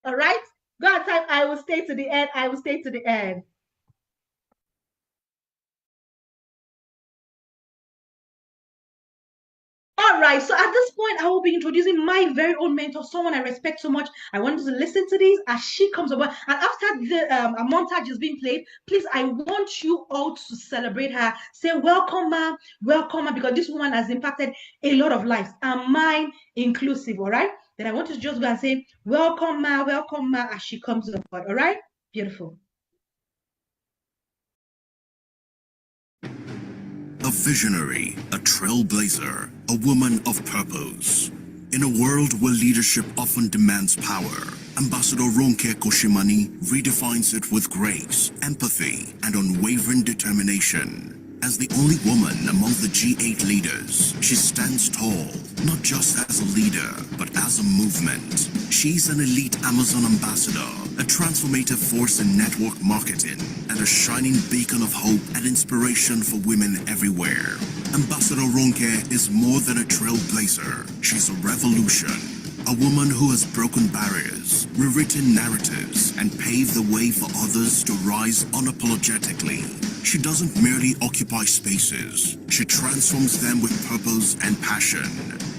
All right? Go and type, I will stay to the end. I will stay to the end. All right, so at this point, I will be introducing my very own mentor, someone I respect so much. I want you to listen to this as she comes over. And after the a montage is being played, please, I want you all to celebrate her. Say, welcome, ma, because this woman has impacted a lot of lives, and mine inclusive, all right? Then I want you to just go and say, welcome, ma, as she comes over, all right? Beautiful. A visionary, a trailblazer, a woman of purpose. In a world where leadership often demands power, Ambassador Ronke Koshimani redefines it with grace, empathy, and unwavering determination. As the only woman among the G8 leaders, she stands tall, not just as a leader, but as a movement. She's an elite Amazon ambassador, a transformative force in network marketing, and a shining beacon of hope and inspiration for women everywhere. Ambassador Ronke is more than a trailblazer. She's a revolution. A woman who has broken barriers, rewritten narratives, and paved the way for others to rise unapologetically. She doesn't merely occupy spaces. She transforms them with purpose and passion.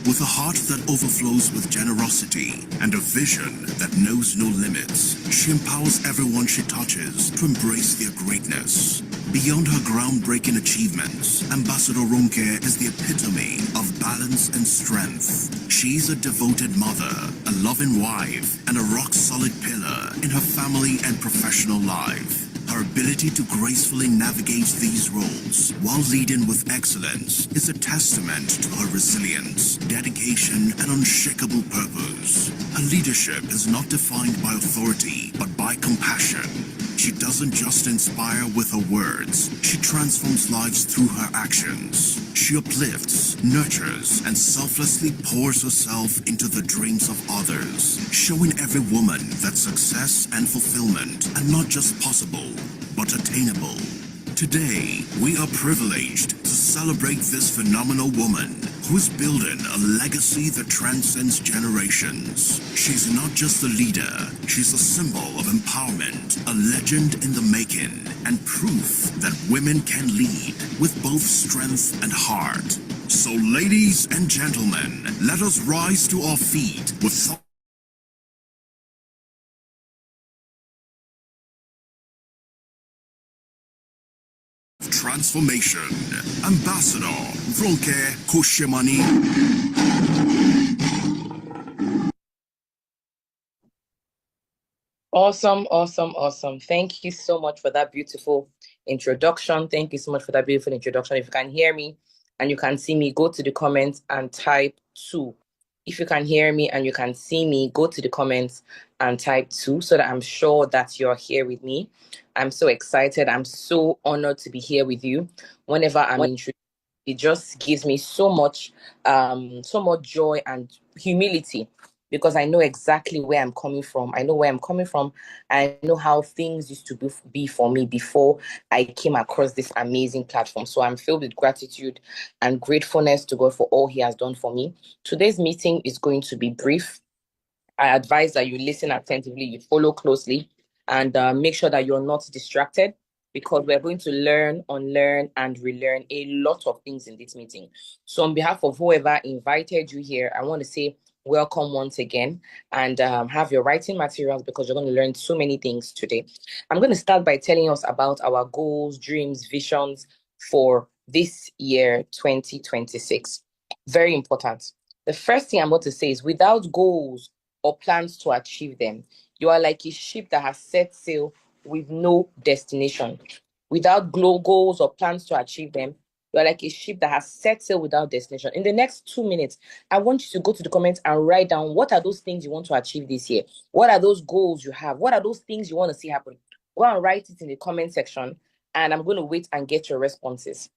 With a heart that overflows with generosity and a vision that knows no limits, she empowers everyone she touches to embrace their greatness. Beyond her groundbreaking achievements, Ambassador Ronke is the epitome of balance and strength. She's a devoted mother, a loving wife, and a rock-solid pillar in her family and professional life. Her ability to gracefully navigate these roles while leading with excellence is a testament to her resilience, dedication, and unshakable purpose. Her leadership is not defined by authority, but by compassion. She doesn't just inspire with her words, she transforms lives through her actions. She uplifts, nurtures, and selflessly pours herself into the dreams of others, showing every woman that success and fulfillment are not just possible, but attainable. Today, we are privileged to celebrate this phenomenal woman who is building a legacy that transcends generations. She's not just a leader, she's a symbol of empowerment, a legend in the making, and proof that women can lead with both strength and heart. So ladies and gentlemen, let us rise to our feet with transformation. Ambassador Ronke Koshimani. Awesome. Thank you so much for that beautiful introduction. Thank you so much for that beautiful introduction. If you can hear me and you can see me, go to the comments and type 2. If you can hear me and you can see me, go to the comments and type 2 so that I'm sure that you're here with me. I'm so excited. I'm so honored to be here with you. Whenever I'm introduced, it just gives me so much joy and humility because I know exactly where I'm coming from. I know where I'm coming from. I know how things used to be for me before I came across this amazing platform. So I'm filled with gratitude and gratefulness to God for all He has done for me. Today's meeting is going to be brief. I advise that you listen attentively, you follow closely, and make sure that you're not distracted because we're going to learn, unlearn, and relearn a lot of things in this meeting. So on behalf of whoever invited you here, I want to say welcome once again and have your writing materials because you're going to learn so many things today. I'm going to start by telling us about our goals, dreams, visions for this year, 2026. Very important. The first thing I'm going to say is without goals or plans to achieve them, you are like a ship that has set sail with no destination. Without goals or plans to achieve them, you are like a ship that has set sail without destination. In the next 2 minutes, I want you to go to the comments and write down what are those things you want to achieve this year? What are those goals you have? What are those things you want to see happen? Go and write it in the comment section, and I'm going to wait and get your responses.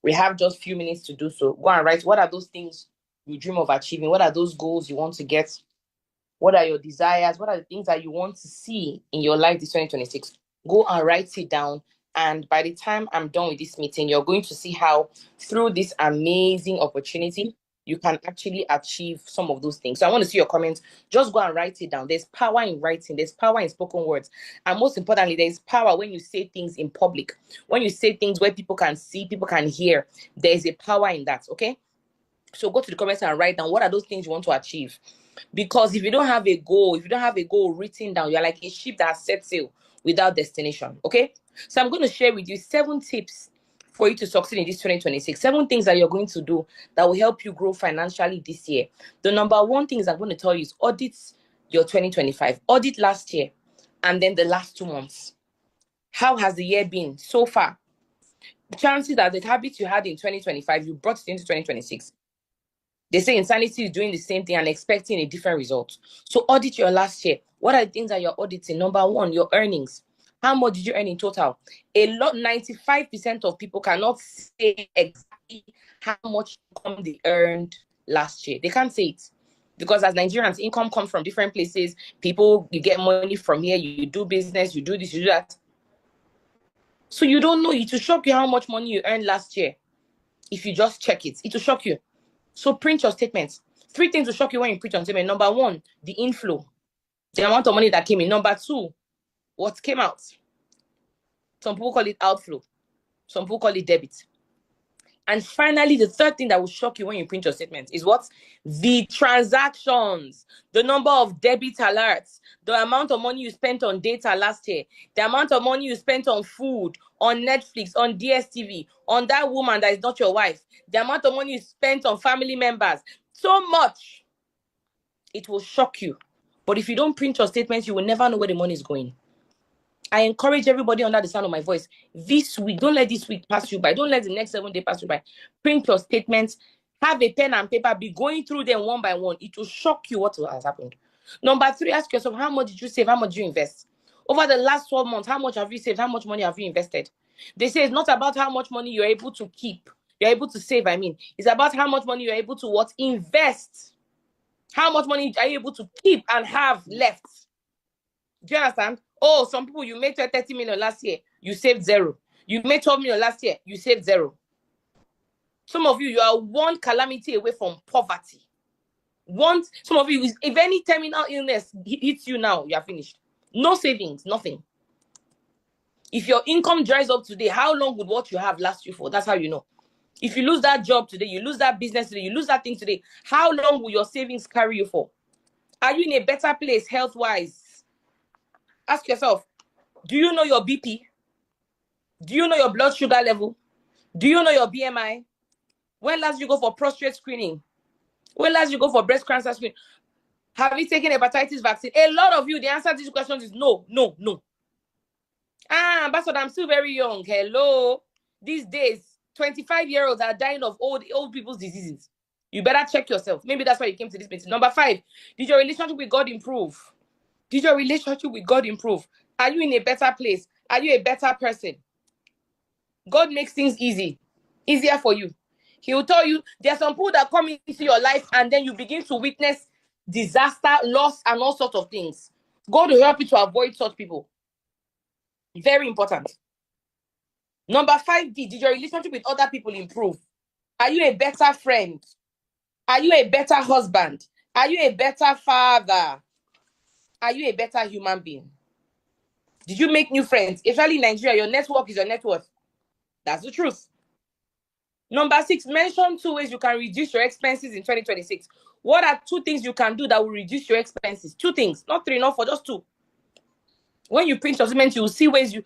We have just a few minutes to do so. Go and write what are those things you dream of achieving? What are those goals you want to get? What are your desires? What are the things that you want to see in your life this 2026? Go and write it down. And by the time I'm done with this meeting, you're going to see how through this amazing opportunity, you can actually achieve some of those things. So I want to see your comments. Just go and write it down. There's power in writing. There's power in spoken words. And most importantly, there's power when you say things in public. When you say things where people can see, people can hear, there's a power in that, okay? So go to the comments and write down what are those things you want to achieve. Because if you don't have a goal, written down, you're like a ship that set sail without destination, okay? So I'm going to share with you 7 tips for you to succeed in this 2026. 7 things that you're going to do that will help you grow financially this year. The number 1 thing I'm going to tell you is audit your 2025. Audit last year and then the last 2 months. How has the year been so far? The chances that the habits you had in 2025, you brought it into 2026. They say insanity is doing the same thing and expecting a different result. So audit your last year. What are the things that you're auditing? Number 1, your earnings. How much did you earn in total? 95% of people cannot say exactly how much income they earned last year. They can't say it. Because as Nigerians, income comes from different places. People, you get money from here, you do business, you do this, you do that. So you don't know. It will shock you how much money you earned last year. If you just check it, it will shock you. So print your statements. 3 things will shock you when you print your statement. Number 1, the inflow, the amount of money that came in. Number 2, what came out. Some people call it outflow. Some people call it debit. And finally, the 3rd thing that will shock you when you print your statement is what? The transactions, the number of debit alerts, the amount of money you spent on data last year, the amount of money you spent on food, on Netflix, on DSTV, on that woman that is not your wife, the amount of money you spent on family members, so much. It will shock you. But if you don't print your statements, you will never know where the money is going. I encourage everybody under the sound of my voice, this week, don't let this week pass you by. Don't let the next 7 days pass you by. Print your statements. Have a pen and paper. Be going through them one by one. It will shock you what has happened. Number 3, ask yourself, how much did you save? How much did you invest? Over the last 12 months, how much have you saved? How much money have you invested? They say it's not about how much money you're able to keep. You're able to save, It's about how much money you're able to what? Invest. How much money are you able to keep and have left? Do you understand? Oh, some people, you made 30 million last year, you saved 0. You made 12 million last year, you saved 0. Some of you are one calamity away from poverty. Some of you, if any terminal illness hits you now, you are finished. No savings, nothing. If your income dries up today, how long would what you have last you for? That's how you know. If you lose that job today, you lose that business today, you lose that thing today, how long will your savings carry you for? Are you in a better place health-wise? Ask yourself, do you know your BP? Do you know your blood sugar level? Do you know your BMI? When last you go for prostate screening? When last you go for breast cancer screening? Have you taken hepatitis vaccine? A lot of you, the answer to these questions is no, no, no. Ambassador, I'm still very young. Hello. These days, 25-year-olds are dying of old people's diseases. You better check yourself. Maybe that's why you came to this meeting. Number 5, did your relationship with God improve? Did your relationship with God improve? Are you in a better place? Are you a better person? God makes things easier for you. He will tell you there are some people that come into your life and then you begin to witness disaster, loss, and all sorts of things. God will help you to avoid such people. Very important. Number 5D, did your relationship with other people improve? Are you a better friend? Are you a better husband? Are you a better father? Are you a better human being? Did you make new friends? Especially in Nigeria, your network is your net worth. That's the truth. Number 6, mention 2 ways you can reduce your expenses in 2026. What are 2 things you can do that will reduce your expenses? 2 things, not 3, not 4, just 2. When you print your statement, you will see ways there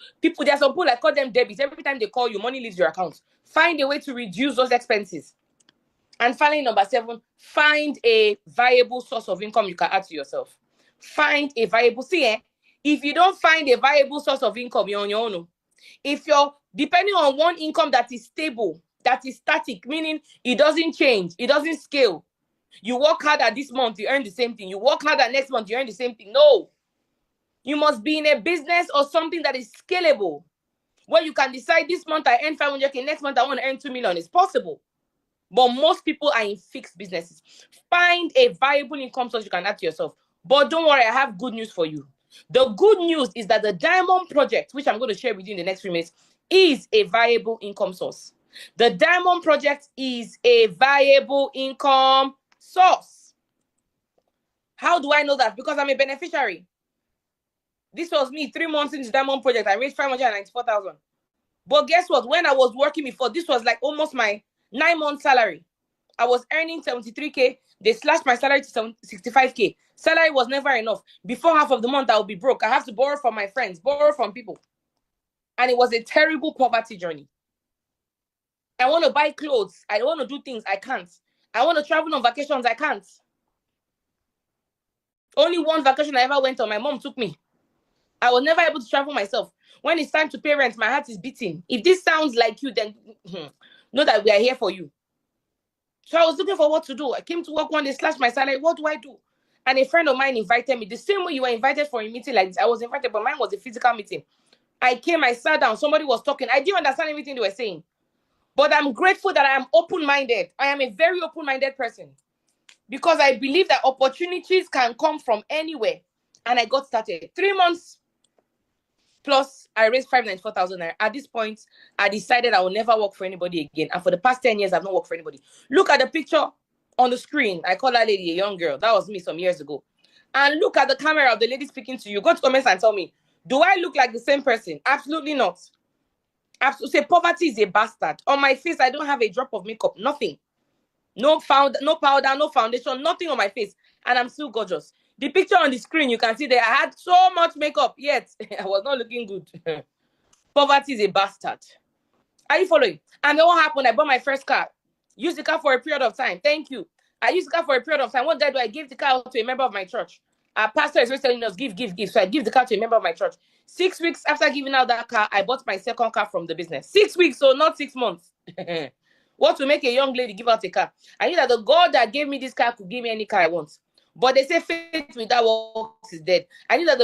are some people that call them debits. Every time they call you, money leaves your account. Find a way to reduce those expenses. And finally, number 7, find a viable source of income you can add to yourself. Find a viable, if you don't find a viable source of income, you're on your own. If you're depending on one income that is stable, that is static, meaning it doesn't change, it doesn't scale. You work harder this month, you earn the same thing. You work harder next month, you earn the same thing. No. You must be in a business or something that is scalable, where you can decide this month I earn 500K, next month I want to earn 2 million. It's possible. But most people are in fixed businesses. Find a viable income source you can add to yourself. But don't worry, I have good news for you. The good news is that the Diamond Project, which I'm going to share with you in the next few minutes, is a viable income source. The Diamond Project is a viable income source. How do I know that? Because I'm a beneficiary. This was me 3 months into Diamond Project. I raised 594,000. But guess what? When I was working before, this was like almost my 9-month salary. I was earning 73K. They slashed my salary to 65K. Salary was never enough. Before half of the month, I would be broke. I have to borrow from my friends, borrow from people. And it was a terrible poverty journey. I want to buy clothes. I want to do things. I can't. I want to travel on vacations. I can't. Only one vacation I ever went on, my mom took me. I was never able to travel myself. When it's time to pay rent, my heart is beating. If this sounds like you, then know that we are here for you. So I was looking for what to do. I came to work one day, slashed my salary. What do I do? And a friend of mine invited me. The same way you were invited for a meeting like this, I was invited, but mine was a physical meeting. I came, I sat down, somebody was talking. I didn't understand everything they were saying. But I'm grateful that I am open-minded. I am a very open-minded person. Because I believe that opportunities can come from anywhere. And I got started. 3 months plus, I raised 594,000. At this point, I decided I will never work for anybody again. And for the past 10 years, I've not worked for anybody. Look at the picture on the screen. I call that lady a young girl. That was me some years ago. And look at the camera of the lady speaking to you. Go to comments and tell me, do I look like the same person? Absolutely not. Absolutely. Say poverty is a bastard. On my face, I don't have a drop of makeup. Nothing. No powder, no foundation, nothing on my face. And I'm still gorgeous. The picture on the screen, you can see that I had so much makeup, yet I was not looking good. Poverty is a bastard. Are you following? And then what happened? I bought my first car. Used the car for a period of time. Thank you. I used the car for a period of time. What did I do? I gave the car to a member of my church. Our pastor is always telling us, give. So I give the car to a member of my church. 6 weeks after giving out that car, I bought my second car from the business. 6 weeks, so not 6 months. What will make a young lady give out a car? I knew that the God that gave me this car could give me any car I want. But they say faith without works is dead. I knew that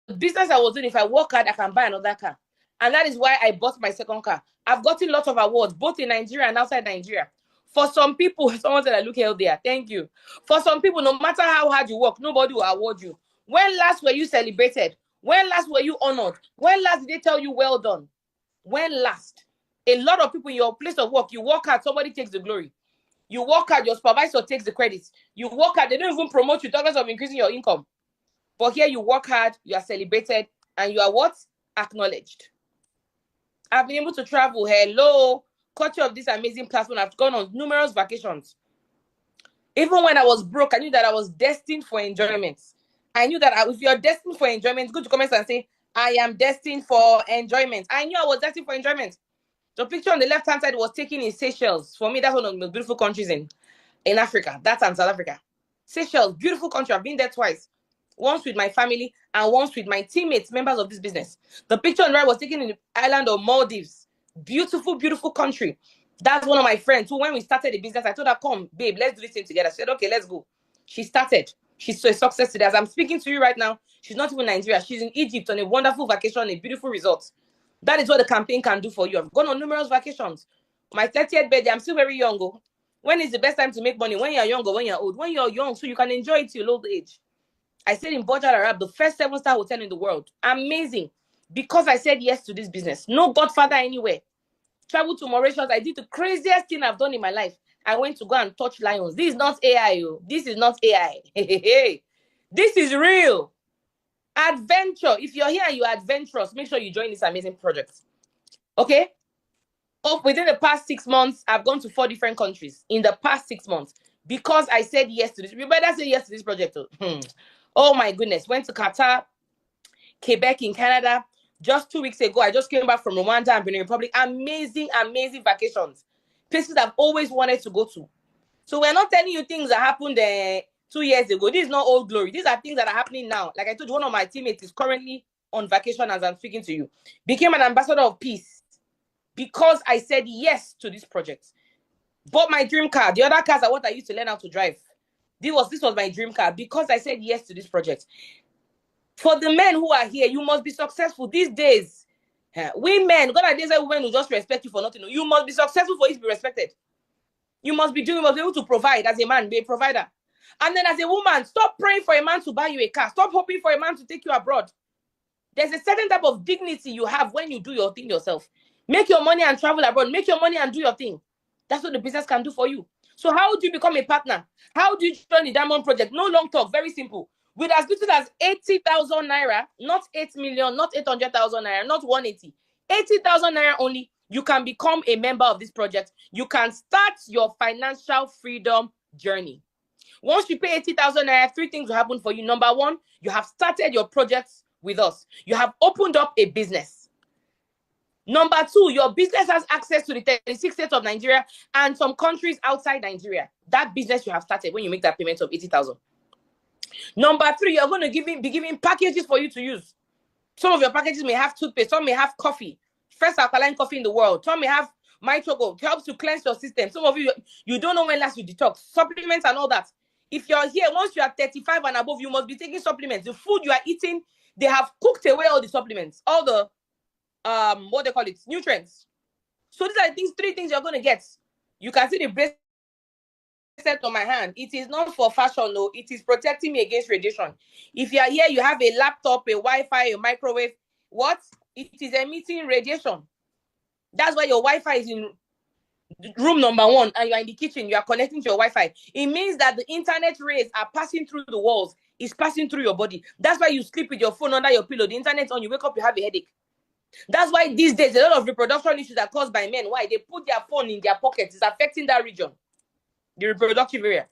the business I was doing, if I work hard, I can buy another car. And that is why I bought my second car. I've gotten lots of awards, both in Nigeria and outside Nigeria. For some people, someone said I look healthier. Thank you. For some people, no matter how hard you work, nobody will award you. When last were you celebrated? When last were you honored? When last did they tell you well done? When last? A lot of people in your place of work, you work hard, somebody takes the glory. You work hard, your supervisor takes the credits. You work hard, they don't even promote you, talking of increasing your income. But here you work hard, you are celebrated, and you are what? Acknowledged. I've been able to travel. Hello. Culture of this amazing platform. I've gone on numerous vacations. Even when I was broke, I knew that I was destined for enjoyment. I knew that if you're destined for enjoyment, go to comments and say, I am destined for enjoyment. I knew I was destined for enjoyment. The picture on the left-hand side was taken in Seychelles. For me, that's one of the most beautiful countries in Africa. That's in South Africa. Seychelles, beautiful country. I've been there twice. Once with my family and once with my teammates, members of this business. The picture on the right was taken in the island of Maldives. Beautiful, beautiful country. That's one of my friends who, when we started the business, I told her, come, babe, let's do this thing together. She said, okay, let's go. She started. She's a success today. As I'm speaking to you right now, she's not even in Nigeria. She's in Egypt on a wonderful vacation, a beautiful resort. That is what the campaign can do for you. I've gone on numerous vacations. My 30th birthday, I'm still very young. When is the best time to make money? When you're young or when you're old? When you're young, so you can enjoy it till old age. I stayed in Burj Al Arab, the first 7-star hotel in the world. Amazing. Because I said yes to this business. No Godfather anywhere. Traveled to Mauritius. I did the craziest thing I've done in my life. I went to go and touch lions. This is not AI. This is not AI. This is real. Adventure. If you're here and you're adventurous, make sure you join this amazing project. Okay? Within the past 6 months, I've gone to 4 different countries in the past 6 months because I said yes to this. You better say yes to this project. Oh my goodness. Went to Qatar, Quebec in Canada. Just 2 weeks ago, I just came back from Rwanda and Benin Republic. Amazing, amazing vacations. Places I've always wanted to go to. So we're not telling you things that happened 2 years ago. This is not old glory. These are things that are happening now. Like I told you, one of my teammates is currently on vacation as I'm speaking to you. Became an ambassador of peace because I said yes to this project. Bought my dream car. The other cars are what I used to learn how to drive. This was my dream car because I said yes to this project. For the men who are here, you must be successful these days. Women, God, days that women will just respect you for nothing. You must be successful for you to be respected. You must be able to provide as a man, be a provider. And then as a woman, stop praying for a man to buy you a car. Stop hoping for a man to take you abroad. There's a certain type of dignity you have when you do your thing yourself. Make your money and travel abroad. Make your money and do your thing. That's what the business can do for you. So how do you become a partner? How do you join the Diamond Project? No long talk, very simple. With as little as 80,000 naira, not 8 million, not 800,000 naira, not 180, 80,000 naira only, you can become a member of this project. You can start your financial freedom journey. Once you pay 80,000 naira, 3 things will happen for you. Number 1, you have started your projects with us. You have opened up a business. Number 2, your business has access to the 36 states of Nigeria and some countries outside Nigeria. That business you have started when you make that payment of 80,000. Number 3, you're going to be giving packages for you to use. Some of your packages may have toothpaste. Some may have coffee. First alkaline coffee in the world. Some may have MyChoco. It helps to cleanse your system. Some of you don't know when last you detox. Supplements and all that. If you're here, once you are 35 and above, you must be taking supplements. The food you are eating, they have cooked away all the supplements. All the what they call it, nutrients. So these are the things, 3 things you're going to get. You can see the bracelet on my hand. It is not for fashion, no. It is protecting me against radiation. If you are here, you have a laptop, a Wi-Fi, a microwave. What? It is emitting radiation. That's why your Wi-Fi is in room number 1 and you are in the kitchen. You are connecting to your Wi-Fi. It means that the internet rays are passing through the walls. It's passing through your body. That's why you sleep with your phone under your pillow. The internet's on. You wake up, you have a headache. That's why these days a lot of reproduction issues are caused by men. Why? They put their phone in their pockets. It's affecting that region, the reproductive area.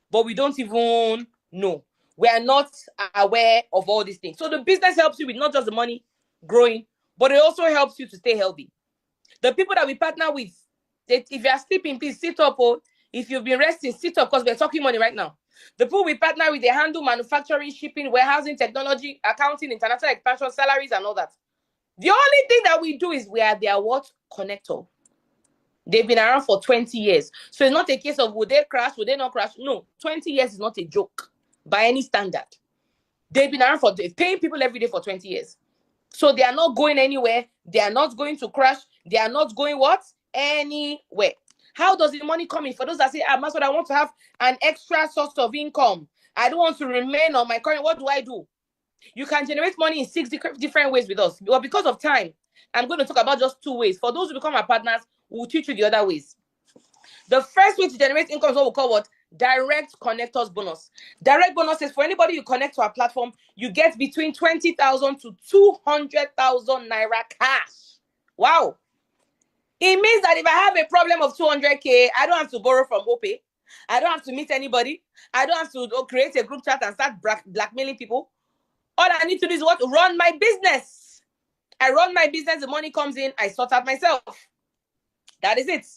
But we don't even know. We are not aware of all these things. So the business helps you with not just the money growing, but it also helps you to stay healthy. The people that we partner with, if you are sleeping, please sit up. Or if you've been resting, sit up, because we're talking money right now. The people we partner with, they handle manufacturing, shipping, warehousing, technology, accounting, international expansion, salaries, and all that. The only thing that we do is we are their what? Connector. They've been around for 20 years. So it's not a case of would they crash, would they not crash? No, 20 years is not a joke by any standard. They've been around for paying people every day for 20 years. So they are not going anywhere. They are not going to crash. They are not going what? Anywhere. How does the money come in? For those that say, Masud, I want to have an extra source of income. I don't want to remain on my current. What do I do? You can generate money in 6 different ways with us. But because of time, I'm going to talk about just 2 ways. For those who become our partners, we'll teach you the other ways. The first way to generate income is what we call what? Direct connectors bonus. Direct bonus is for anybody you connect to our platform, you get between 20,000 to 200,000 naira cash. Wow. It means that if I have a problem of 200K, I don't have to borrow from OPay. I don't have to meet anybody. I don't have to create a group chat and start blackmailing people. All I need to do is what? Run my business. I run my business. The money comes in. I sort out myself. That is it.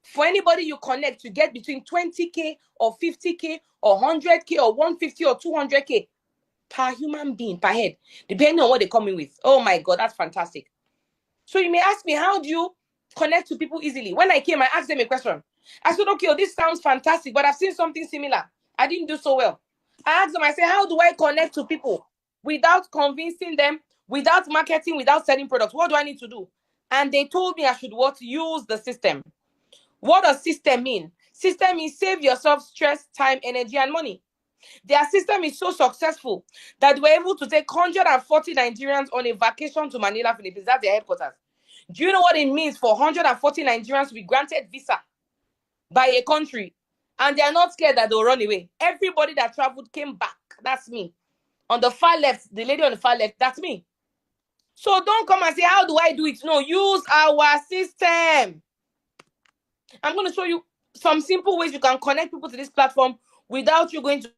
For anybody you connect, you get between 20K or 50K or 100K or 150 or 200K per human being, per head, depending on what they come in with. Oh my God, that's fantastic. So you may ask me, how do you connect to people easily? When I came, I asked them a question. I said, okay, this sounds fantastic, but I've seen something similar. I didn't do so well. I asked them, I said, how do I connect to people without convincing them, without marketing, without selling products? What do I need to do? And they told me I should what? Use the system. What does system mean? System means save yourself stress, time, energy, and money. Their system is so successful that they were able to take 140 Nigerians on a vacation to Manila, Philippines. That's their headquarters. Do you know what it means for 140 Nigerians to be granted visa by a country? And they are not scared that they'll run away. Everybody that traveled came back. That's me. On the far left, the lady on the far left, that's me. So don't come and say, how do I do it? No, use our system. I'm going to show you some simple ways you can connect people to this platform without you going to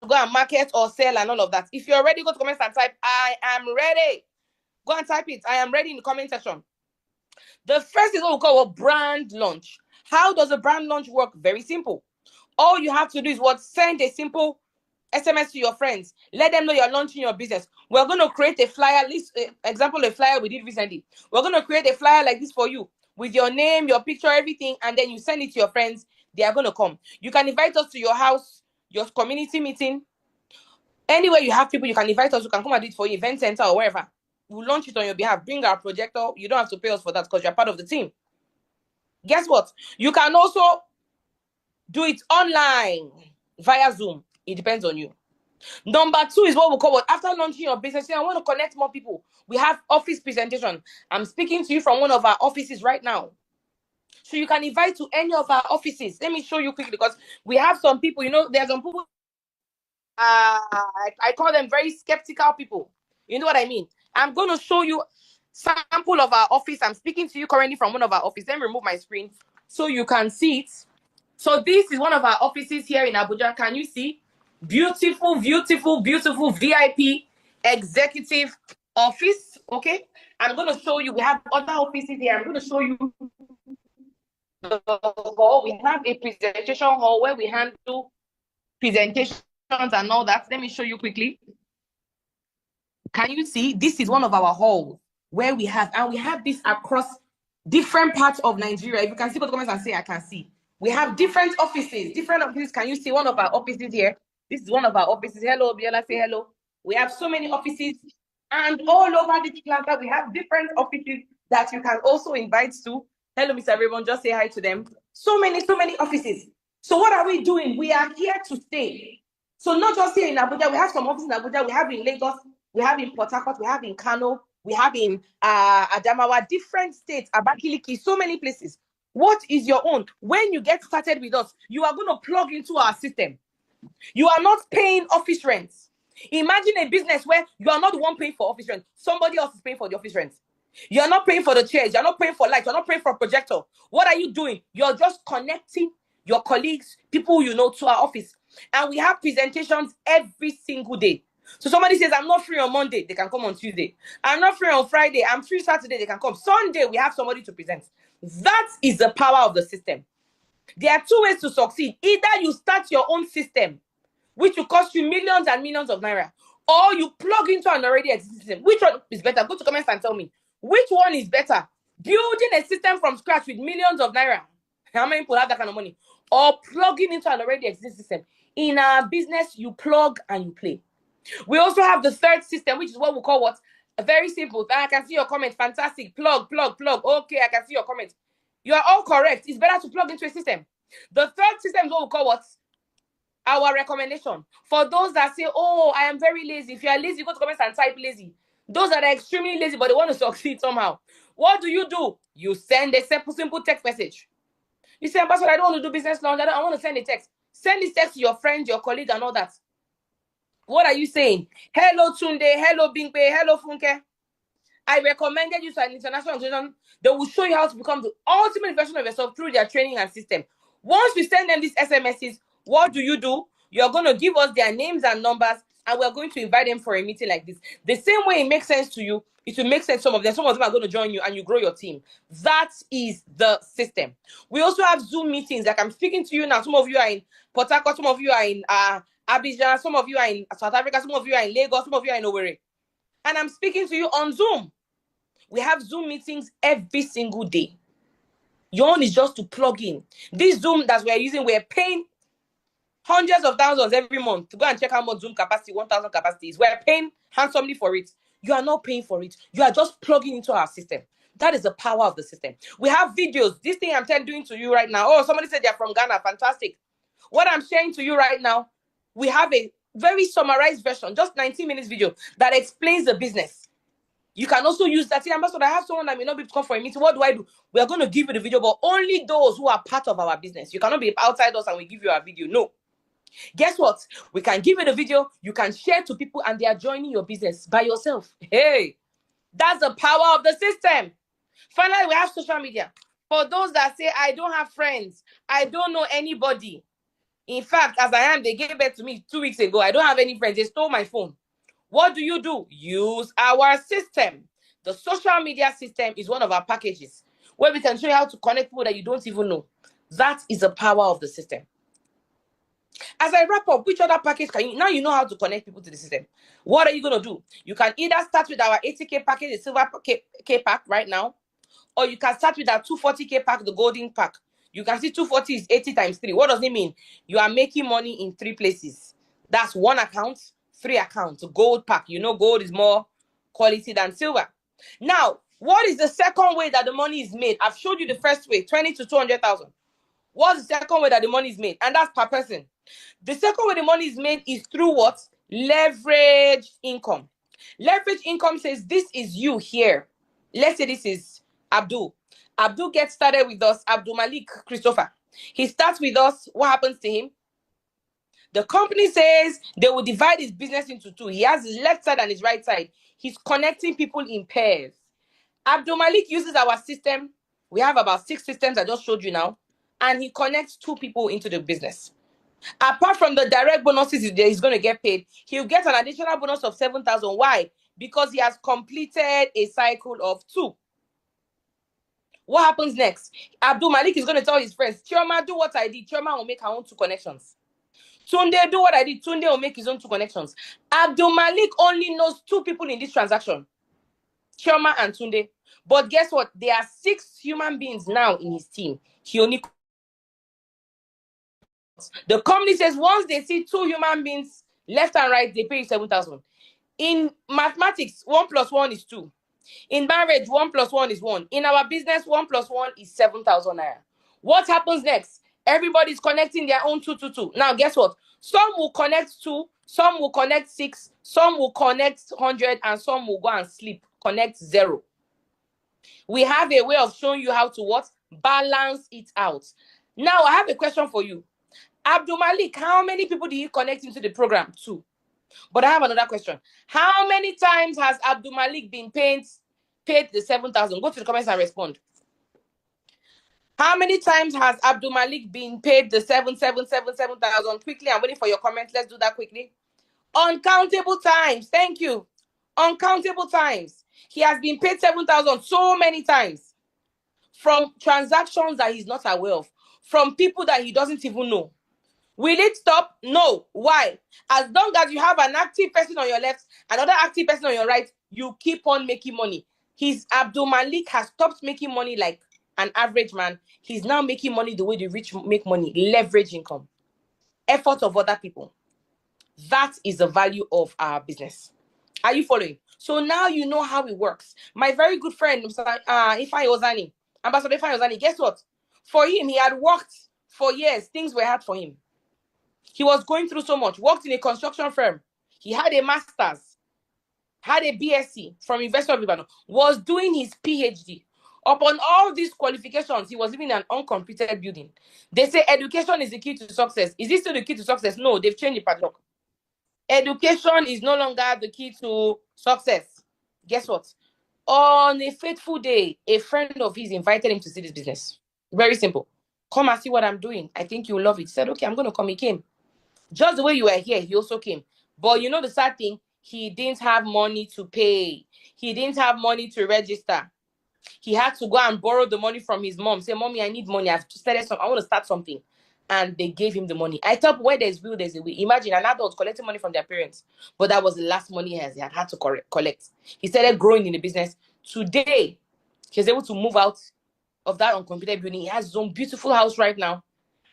go and market or sell and all of that. If you're ready, go to comments and type, I am ready. Go and type it. I am ready in the comment section. The first is what we call a brand launch. How does a brand launch work? Very simple. All you have to do is what? Send a simple SMS to your friends. Let them know you're launching your business. We're going to create a flyer. Example, a flyer we did recently. We're going to create a flyer like this for you with your name, your picture, everything, and then you send it to your friends. They are going to come. You can invite us to your house, your community meeting. Anywhere you have people, you can invite us. You can come and do it for your event center or wherever. We'll launch it on your behalf. Bring our projector. You don't have to pay us for that because you're part of the team. Guess what? You can also do it online via Zoom. It depends on you. Number 2 is what we call what after launching your business, I want to connect more people. We have office presentation. I'm speaking to you from one of our offices right now. So you can invite to any of our offices. Let me show you quickly because we have some people, there's some people, I call them very skeptical people. You know what I mean? I'm going to show you sample of our office. I'm speaking to you currently from one of our offices. Let me remove my screen so you can see it. So this is one of our offices here in Abuja. Can you see? Beautiful, beautiful, beautiful VIP executive office. Okay. I'm going to show you. We have other offices here. I'm going to show you the hall. We have a presentation hall where we handle presentations and all that. Let me show you quickly. Can you see? This is one of our halls where we have this across different parts of Nigeria. If you can see, go to comments and say, I can see. We have different offices. Can you see one of our offices here? This is one of our offices. Hello, Biola, say hello. We have so many offices. And all over the Atlanta, we have different offices that you can also invite to. Hello, Mr. Raymond, just say hi to them. So many offices. So what are we doing? We are here to stay. So not just here in Abuja, we have some offices in Abuja, we have in Lagos, we have in Port Harcourt, we have in Kano, we have in Adamawa, different states, Abakaliki, so many places. What is your own? When you get started with us, you are going to plug into our system. You are not paying office rent. Imagine a business where you are not the one paying for office rent. Somebody else is paying for the office rent. You are not paying for the chairs. You are not paying for lights. You are not paying for a projector. What are you doing? You're just connecting your colleagues, people you know, to our office. And we have presentations every single day. So somebody says, I'm not free on Monday, they can come on Tuesday. I'm not free on Friday, I'm free Saturday, they can come. Sunday, we have somebody to present. That is the power of the system. There are 2 ways to succeed. Either you start your own system, which will cost you millions and millions of naira, or you plug into an already existing system. Which one is better? Go to comments and tell me. Which one is better? Building a system from scratch with millions of naira. How many people have that kind of money? Or plugging into an already existing system. In our business, you plug and you play. We also have the third system, which is what we call what? Very simple. I can see your comment. Fantastic. Plug. Okay, I can see your comment. You are all correct. It's better to plug into a system. The third system is what we call what? Our recommendation. For those that say, oh, I am very lazy. If you are lazy, go to comments and type lazy. Those that are extremely lazy, but they want to succeed somehow. What do? You send a simple text message. You say, Ambassador, I don't want to do business lounge. I want to send a text. Send this text to your friend, your colleague, and all that. What are you saying? Hello, Tunde. Hello, Bingbe. Hello, Funke. I recommended you to an international organization. They will show you how to become the ultimate version of yourself through their training and system. Once we send them these SMSs, what do? You're going to give us their names and numbers, and we're going to invite them for a meeting like this. The same way it makes sense to you, it will make sense to some of them. Some of them are going to join you, and you grow your team. That is the system. We also have Zoom meetings. Like I'm speaking to you now. Some of you are in Port Harcourt. Some of you are in Abidjan. Some of you are in South Africa. Some of you are in Lagos. Some of you are in Owerri. And I'm speaking to you on Zoom. We have Zoom meetings every single day. Your own is just to plug in. This Zoom that we're using, we're paying hundreds of thousands every month to go and check how much Zoom capacity, 1,000 capacity is. We're paying handsomely for it. You are not paying for it. You are just plugging into our system. That is the power of the system. We have videos. This thing I'm doing to you right now. Oh, somebody said they're from Ghana. Fantastic. What I'm sharing to you right now, we have a very summarized version, just 19 minutes video that explains the business. You can also use that. Ambassador, I have someone that may not be able to come for a meeting. What do? We are going to give you the video, but only those who are part of our business. You cannot be outside us and we give you our video. No. Guess what? We can give you the video. You can share to people and they are joining your business by yourself. Hey, that's the power of the system. Finally, we have social media. For those that say, I don't have friends, I don't know anybody. In fact, as I am, they gave birth to me 2 weeks ago. I don't have any friends. They stole my phone. What do? Use our system. The social media system is one of our packages where we can show you how to connect people that you don't even know. That is the power of the system. As I wrap up, which other package can you? Now you know how to connect people to the system. What are you going to do? You can either start with our 80K package, the silver K pack right now, or you can start with our 240K pack, the golden pack. You can see 240 is 80 times 3. What does it mean? You are making money in 3 places. That's 1 account, 3 accounts. Gold pack. You know gold is more quality than silver. Now, what is the second way that the money is made? I've showed you the first way, 20 to 200,000. What's the second way that the money is made? And that's per person. The second way the money is made is through what? Leverage income. Leverage income says this is you here. Let's say this is Abdul. Abdul gets started with us, Abdul Malik Christopher. He starts with us. What happens to him? The company says they will divide his business into two. He has his left side and his right side. He's connecting people in pairs. Abdul Malik uses our system. We have about 6 systems I just showed you now. And he connects 2 people into the business. Apart from the direct bonuses he's going to get paid, he'll get an additional bonus of 7,000. Why? Because he has completed a cycle of 2. What happens next? Abdul Malik is going to tell his friends, Chioma, do what I did. Chioma will make her own 2 connections. Tunde, do what I did. Tunde will make his own 2 connections. Abdul Malik only knows 2 people in this transaction, Chioma and Tunde. But guess what? There are 6 human beings now in his team. He only... The company says once they see 2 human beings, left and right, they pay you 7,000. In mathematics, 1 + 1 is 2. In marriage, 1 + 1 is 1. In our business, 1 + 1 is 7,000 naira. What happens next? Everybody's connecting their own 2, 2, 2. Now, guess what? Some will connect 2, some will connect 6, some will connect 100, and some will go and sleep, connect 0. We have a way of showing you how to what? Balance it out. Now, I have a question for you. Abdul Malik, how many people did you connect into the program? 2. But I have another question. How many times has Abdul Malik been paid the 7,000? Go to the comments and respond. How many times has Abdul Malik been paid the 7,000? Quickly, I'm waiting for your comments. Let's do that quickly. Uncountable times. Thank you. Uncountable times. He has been paid 7,000 so many times. From transactions that he's not aware of. From people that he doesn't even know. Will it stop? No. Why? As long as you have an active person on your left, another active person on your right, you keep on making money. Abdul Malik has stopped making money like an average man. He's now making money the way the rich make money. Leverage income. Effort of other people. That is the value of our business. Are you following? So now you know how it works. My very good friend, Ifeanyi Ozani, Ambassador Ifeanyi Ozani, guess what? For him, he had worked for years. Things were hard for him. He was going through so much. Worked in a construction firm. He had a master's. Had a BSc from University of Ibadan. Was doing his PhD. Upon all these qualifications, he was living in an uncompleted building. They say education is the key to success. Is this still the key to success? No, they've changed the padlock. Education is no longer the key to success. Guess what? On a fateful day, a friend of his invited him to see this business. Very simple. Come and see what I'm doing. I think you'll love it. He said, okay, I'm going to come. He came. Just the way you were here, he also came. But you know the sad thing? He didn't have money to pay. He didn't have money to register. He had to go and borrow the money from his mom. Say, Mommy, I need money. I want to start something. And they gave him the money. I thought where there's will, there's a way. Imagine an adult collecting money from their parents. But that was the last money he had to collect. He started growing in the business. Today, he's able to move out of that uncompleted building. He has his own beautiful house right now.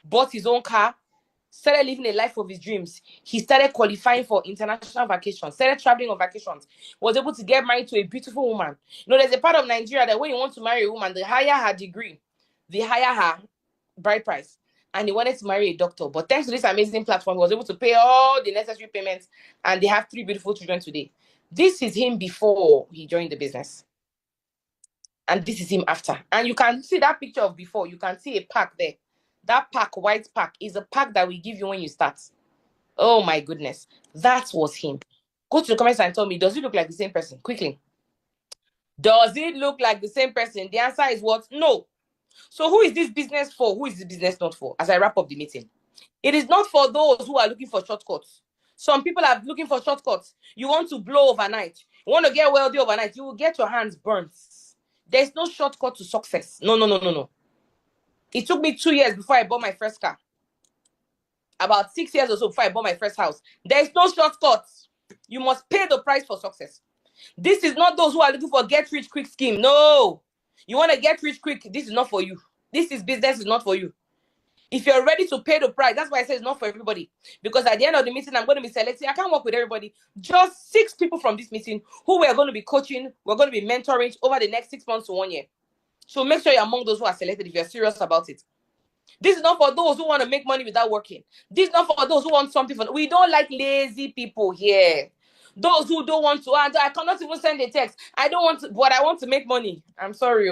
Bought his own car. Started living a life of his dreams. He started qualifying for international vacations. Started traveling on vacations. Was able to get married to a beautiful woman. You know, there's a part of Nigeria that when you want to marry a woman, the higher her degree, the higher her bride price. And he wanted to marry a doctor. But thanks to this amazing platform, he was able to pay all the necessary payments. And they have 3 beautiful children today. This is him before he joined the business. And this is him after. And you can see that picture of before. You can see a pack there. That pack, white pack, is a pack that we give you when you start. Oh my goodness. That was him. Go to the comments and tell me, does it look like the same person? Quickly. Does it look like the same person? The answer is what? No. So who is this business for? Who is this business not for? As I wrap up the meeting. It is not for those who are looking for shortcuts. Some people are looking for shortcuts. You want to blow overnight. You want to get wealthy overnight. You will get your hands burnt. There's no shortcut to success. No. It took me 2 years before I bought my first car. About 6 years or so before I bought my first house. There is no shortcut. You must pay the price for success. This is not those who are looking for get-rich-quick scheme. No. You want to get rich quick, this is not for you. Business is not for you. If you're ready to pay the price, that's why I say it's not for everybody. Because at the end of the meeting, I'm going to be selecting. I can't work with everybody. Just 6 people from this meeting who we're going to be coaching, we're going to be mentoring over the next 6 months to 1 year. So make sure you're among those who are selected if you're serious about it. This is not for those who want to make money without working. This is not for those who want something. We don't like lazy people here. Those who don't want to, and I cannot even send a text. I don't want to, but I want to make money. I'm sorry.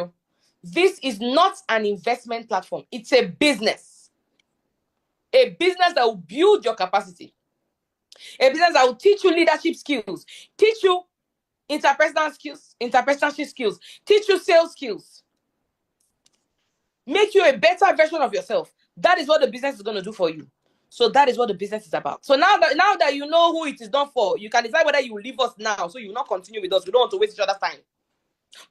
This is not an investment platform. It's a business. A business that will build your capacity. A business that will teach you leadership skills, teach you interpersonal skills, interpersonal skills, teach you sales skills, make you a better version of yourself. That is what the business is going to do for you. So that is what the business is about. So now that you know who it is done for, you can decide whether you will leave us now, so you will not continue with us. We don't want to waste each other's time.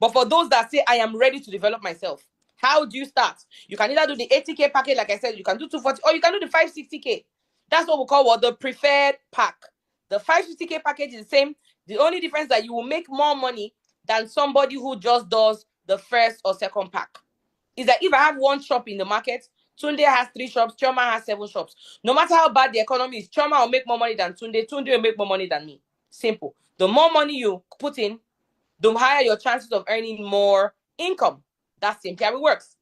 But for those that say, I am ready to develop myself, how do you start? You can either do the 80K package, like I said, you can do 240, or you can do the 560K. That's what we call the preferred pack. The 550K package is the same. The only difference that you will make more money than somebody who just does the first or second pack is that if I have one shop in the market, Tunde has 3 shops, Chioma has 7 shops. No matter how bad the economy is, Chioma will make more money than Tunde. Tunde will make more money than me. Simple. The more money you put in, the higher your chances of earning more income. That's simply how it works.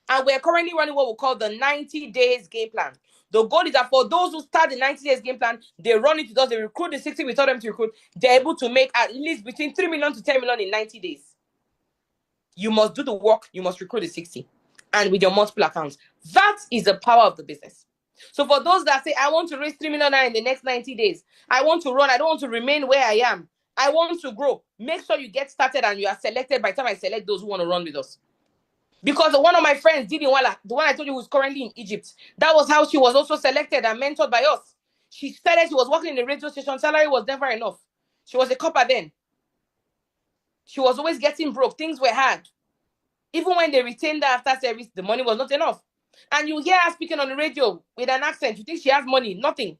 And we're currently running what we call the 90 days game plan. The goal is that for those who start the 90 days game plan, they run it with us, they recruit the 60 we tell them to recruit, they're able to make at least between 3 million to 10 million in 90 days. You must do the work, you must recruit the 60. And with your multiple accounts. That is the power of the business. So for those that say, I want to raise 3 million in the next 90 days, I want to run, I don't want to remain where I am, I want to grow, make sure you get started and you are selected by the time I select those who want to run with us. Because one of my friends, Didi Wala, the one I told you who's currently in Egypt, that was how she was also selected and mentored by us. She started, she was working in a radio station, salary was never enough. She was a copper then. She was always getting broke, things were hard. Even when they retained her after service, the money was not enough. And you hear her speaking on the radio with an accent. You think she has money? Nothing.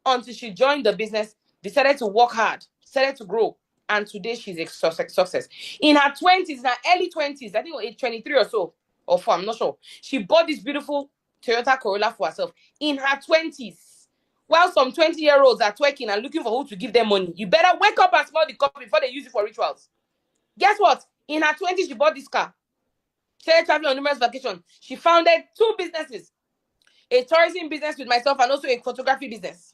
Until she joined the business, decided to work hard, decided to grow. And today she's a success. In her 20s, in her early 20s, I think 23 or so, or 4, I'm not sure. She bought this beautiful Toyota Corolla for herself in her 20s. While some 20-year-olds are twerking and looking for who to give them money, you better wake up and smell the coffee before they use it for rituals. Guess what? In her 20s, she bought this car. She started traveling on numerous vacations. She founded 2 businesses. A tourism business with myself and also a photography business.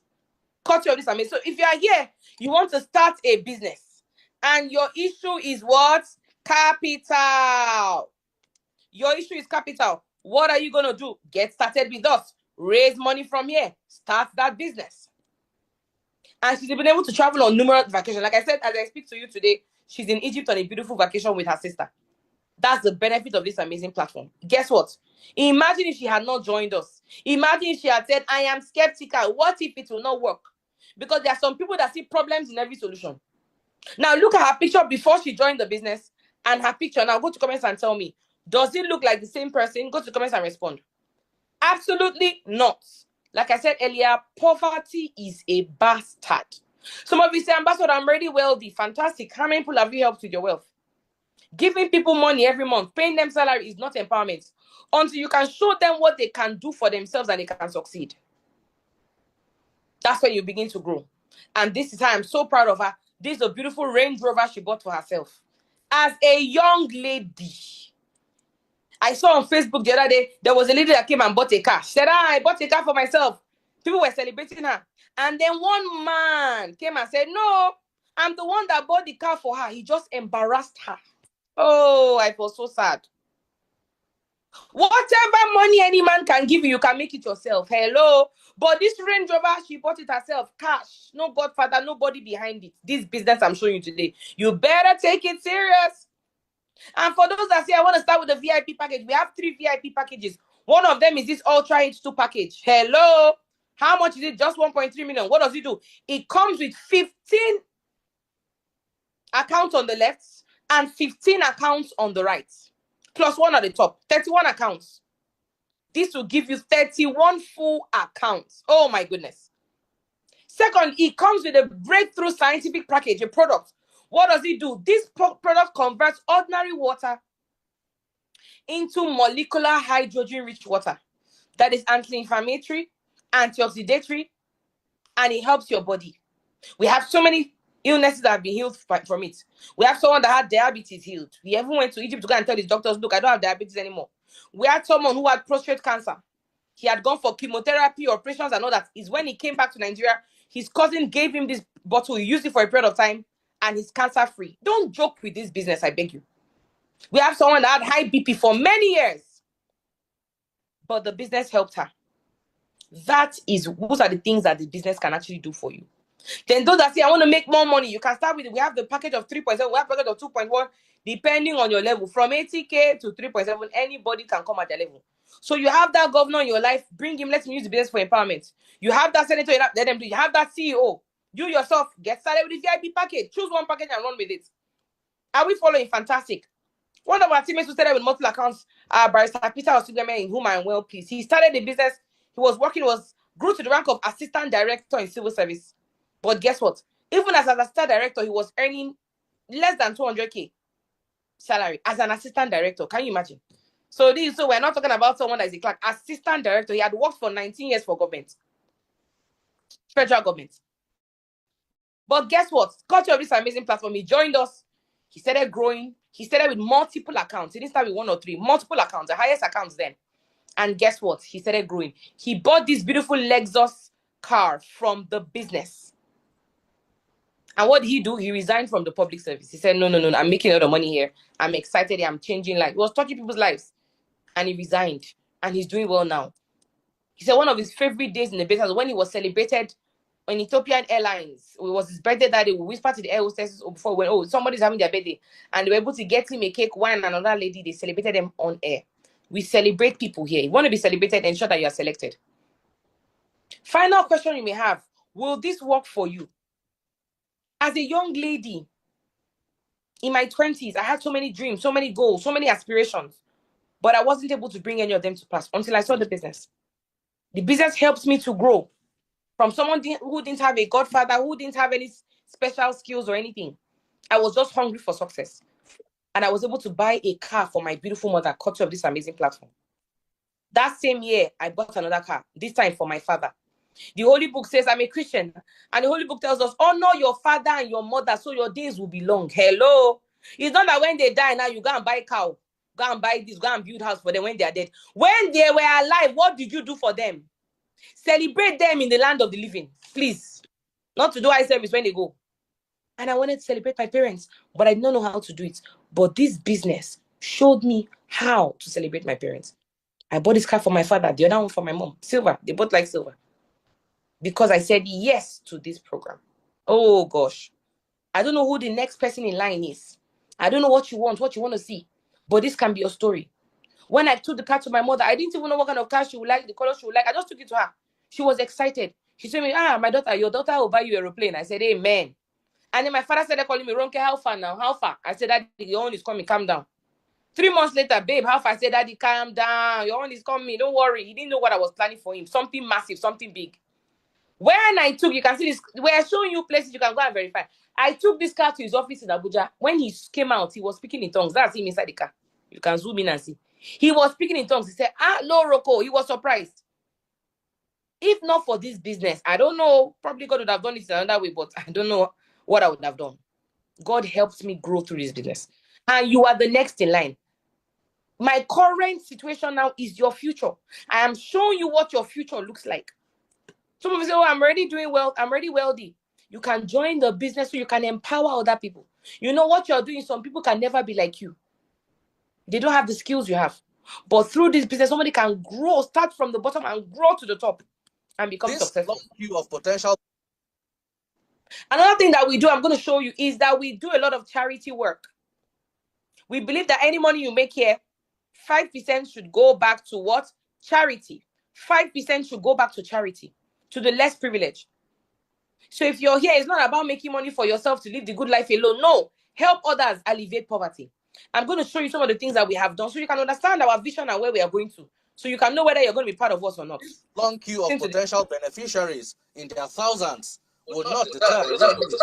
Cut of this, I mean. So if you are here, you want to start a business, and your issue is what? Capital. Your issue is capital. What are you going to do? Get started with us. Raise money from here. Start that business. And she's been able to travel on numerous vacations. Like I said, as I speak to you today, she's in Egypt on a beautiful vacation with her sister. That's the benefit of this amazing platform. Guess what? Imagine if she had not joined us. Imagine if she had said, I am skeptical. What if it will not work? Because there are some people that see problems in every solution. Now, look at her picture before she joined the business and her picture. Now, go to comments and tell me, does it look like the same person? Go to comments and respond. Absolutely not. Like I said earlier, poverty is a bastard. Some of you say, Ambassador, I'm already wealthy. Fantastic. How many people have you helped with your wealth? Giving people money every month, paying them salary is not empowerment until you can show them what they can do for themselves and they can succeed. That's when you begin to grow. And this is how I'm so proud of her. This is a beautiful Range Rover she bought for herself. As a young lady. I saw on Facebook the other day, there was a lady that came and bought a car. She said, I bought a car for myself. People were celebrating her. And then one man came and said, no, I'm the one that bought the car for her. He just embarrassed her. Oh, I was so sad. Whatever money any man can give you, you can make it yourself. Hello. But this Range Rover, she bought it herself. Cash. No godfather, nobody behind it. This business I'm showing you today. You better take it serious. And for those that say, I want to start with the VIP package, we have 3 VIP packages. One of them is this Ultra H2 package. Hello. How much is it? Just 1.3 million. What does it do? It comes with 15 accounts on the left and 15 accounts on the right. Plus 1 at the top. 31 accounts. This will give you 31 full accounts. Oh my goodness. Second, it comes with a breakthrough scientific package, a product. What does it do? This product converts ordinary water into molecular hydrogen-rich water that is anti-inflammatory, antioxidatory, and it helps your body. We have so many illnesses that have been healed from it. We have someone that had diabetes healed. We even went to Egypt to go and tell his doctors, look, I don't have diabetes anymore. We had someone who had prostate cancer. He had gone for chemotherapy, operations, and all that. Is when he came back to Nigeria, his cousin gave him this bottle. He used it for a period of time, and he's cancer-free. Don't joke with this business, I beg you. We have someone that had high BP for many years, but the business helped her. Those are the things that the business can actually do for you. Then those that say, I want to make more money, you can start with, we have the package of 3.7, we have package of 2.1, depending on your level. From 80K to 3.7, anybody can come at their level. So you have that governor in your life, bring him, let him use the business for empowerment. You have that senator, let them do. You have that CEO. You yourself, get started with the VIP package. Choose one package and run with it. Are we following? Fantastic. One of our teammates who started with multiple accounts, Barrister Peter Osugleme, in whom I'm well pleased. He started the business, grew to the rank of assistant director in civil service. But guess what? Even as an assistant director, he was earning less than 200K salary as an assistant director. Can you imagine? So we're not talking about someone that is a clerk. Assistant director, he had worked for 19 years for government, federal government. But guess what? Culture of this amazing platform, he joined us. He started growing. He started with multiple accounts. He didn't start with 1 or 3, multiple accounts, the highest accounts then. And guess what? He started growing. He bought this beautiful Lexus car from the business. And what did he do? He resigned from the public service. He said, no, I'm making a lot of money here. I'm excited. I'm changing lives. He was touching people's lives. And he resigned. And he's doing well now. He said one of his favorite days in the business was when he was celebrated on Ethiopian Airlines. It was his birthday that day. We whispered to the air hostesses before when, somebody's having their birthday. And they were able to get him a cake, wine, and another lady. They celebrated them on air. We celebrate people here. You want to be celebrated, ensure that you are selected. Final question you may have. Will this work for you? As a young lady, in my 20s, I had so many dreams, so many goals, so many aspirations. But I wasn't able to bring any of them to pass until I saw the business. The business helped me to grow. From someone who didn't have a godfather, who didn't have any special skills or anything. I was just hungry for success. And I was able to buy a car for my beautiful mother, courtesy of this amazing platform. That same year, I bought another car, this time for my father. The Holy Book says, I'm a Christian. And the Holy Book tells us, honor your father and your mother so your days will be long. Hello. It's not that when they die now, you go and buy a cow. Go and buy this, go and build house for them when they are dead. When they were alive, what did you do for them? Celebrate them in the land of the living, please. Not to do eye service when they go. And I wanted to celebrate my parents, but I didn't know how to do it. But this business showed me how to celebrate my parents. I bought this car for my father, the other one for my mom. Silver. They both like silver. Because I said yes to this program. Oh, gosh. I don't know who the next person in line is. I don't know what you want to see. But this can be your story. When I took the car to my mother, I didn't even know what kind of car she would like, the color she would like. I just took it to her. She was excited. She told me, my daughter, your daughter will buy you an aeroplane. I said, amen. And then my father started calling me, Ronke, how far now? How far? I said, Daddy, your own is coming. Calm down. 3 months later, babe, how far? I said, Daddy, calm down. Your own is coming. Don't worry. He didn't know what I was planning for him. Something massive, something big. When I took, you can see this, we're showing you places you can go and verify. I took this car to his office in Abuja. When he came out, he was speaking in tongues. That's him inside the car. You can zoom in and see. He was speaking in tongues. He said, no, Rocco. He was surprised. If not for this business, I don't know. Probably God would have done it another way, but I don't know what I would have done. God helped me grow through this business. And you are the next in line. My current situation now is your future. I am showing you what your future looks like. Some of you say, I'm already doing well. I'm already wealthy. You can join the business so you can empower other people. You know what you're doing? Some people can never be like you. They don't have the skills you have. But through this business, somebody can grow, start from the bottom and grow to the top and become successful. This queue of potential. Another thing that we do, I'm going to show you, is that we do a lot of charity work. We believe that any money you make here, 5% should go back to what? Charity. 5% should go back to charity, to the less privileged. So if you're here, it's not about making money for yourself to live the good life alone. No, help others alleviate poverty. I'm going to show you some of the things that we have done so you can understand our vision and where we are going to. So you can know whether you're going to be part of us or not. This long queue of potential beneficiaries in their thousands would not deter the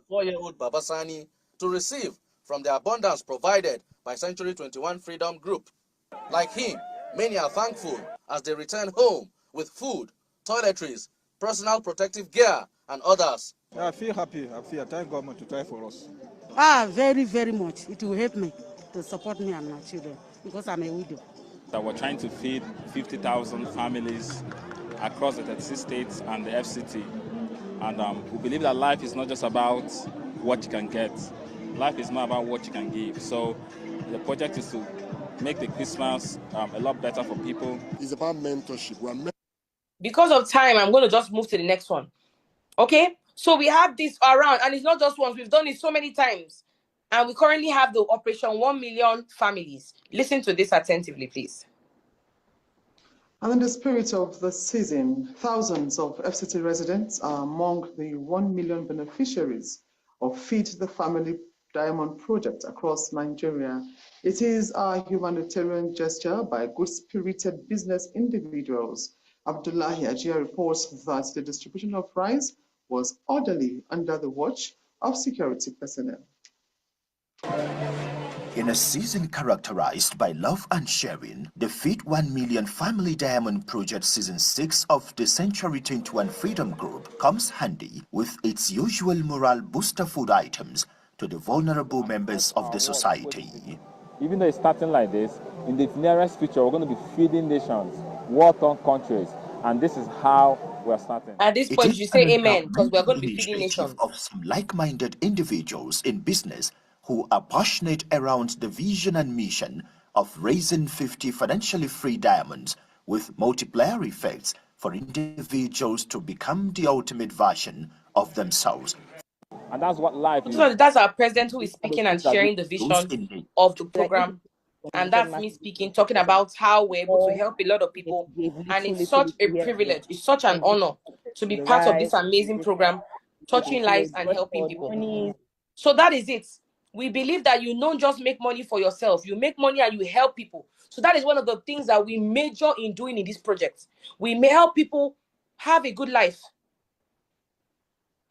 4-year-old Babasani to receive from the abundance provided by Century 21 Freedom Group. Like him, many are thankful as they return home with food, toiletries, personal protective gear, and others. I feel happy. I thank government to try for us. Very, very much. It will help me to support me and my children because I'm a widow. that we're trying to feed 50,000 families across the 36 states and the FCT. And we believe that life is not just about what you can get. Life is more about what you can give. So the project is to make the Christmas a lot better for people. It's about mentorship. Because of time, I'm going to just move to the next one. Okay? So we have this around, and it's not just once. We've done it so many times. And we currently have the Operation 1 Million Families. Listen to this attentively, please. And in the spirit of the season, thousands of FCT residents are among the 1 million beneficiaries of Feed the Family Diamond Project across Nigeria. It is a humanitarian gesture by good-spirited business individuals. Abdullahi Ajia reports that the distribution of rice was orderly under the watch of security personnel. In a season characterized by love and sharing, the Feed 1 Million Family Diamond Project Season 6 of the Century 21 Freedom Group comes handy with its usual morale booster food items to the vulnerable members of the society. Even though it's starting like this, in the nearest future, we're going to be feeding nations, war-torn countries, and this is how we're starting. At this point, you say amen, because we're going to be feeding nations. Of some like-minded individuals in business who are passionate around the vision and mission of raising 50 financially free diamonds with multiplier effects for individuals to become the ultimate version of themselves. And that's what life is. So that's our president who is speaking and sharing the vision of the program. And that's me speaking, talking about how we're able to help a lot of people. And it's such a privilege, it's such an honor to be part of this amazing program, touching lives and helping people. So that is it. We believe that you don't just make money for yourself, you make money and you help people. So that is one of the things that we major in doing in this project. We may help people have a good life.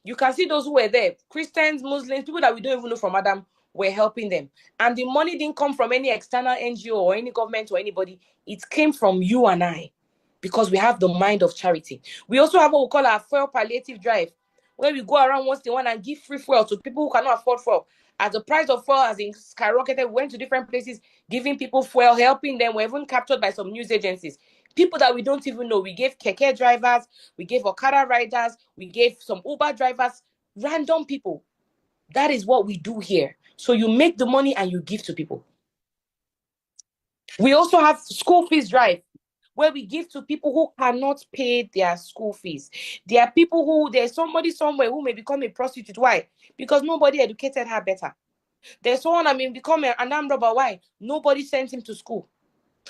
You can see those who were there, Christians, Muslims, people that we don't even know from Adam, we're helping them. And the money didn't come from any external NGO or any government or anybody. It came from you and I, because we have the mind of charity. We also have what we call our fuel palliative drive, where we go around once in a while and give free fuel to people who cannot afford fuel. As the price of fuel has skyrocketed, we went to different places, giving people fuel, helping them. We're even captured by some news agencies. People that we don't even know. We gave keke drivers, we gave Okada riders, we gave some Uber drivers, random people. That is what we do here. So you make the money and you give to people. We also have school fees drive, where we give to people who cannot pay their school fees. There are people who, there's somebody somewhere who may become a prostitute. Why? Because nobody educated her better. There's someone that may become an armed robber. Why? Nobody sent him to school.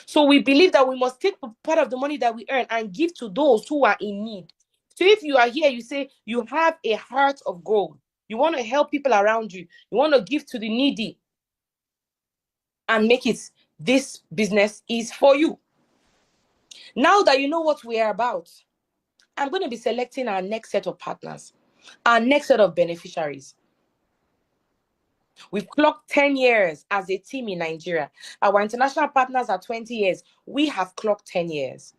So we believe that we must take part of the money that we earn and give to those who are in need. So if you are here, you say you have a heart of gold. You want to help people around you. You want to give to the needy and make it. This business is for you. Now that you know what we are about, I'm going to be selecting our next set of partners, our next set of beneficiaries. We've clocked 10 years as a team in Nigeria. Our international partners are 20 years. We have clocked 10 years.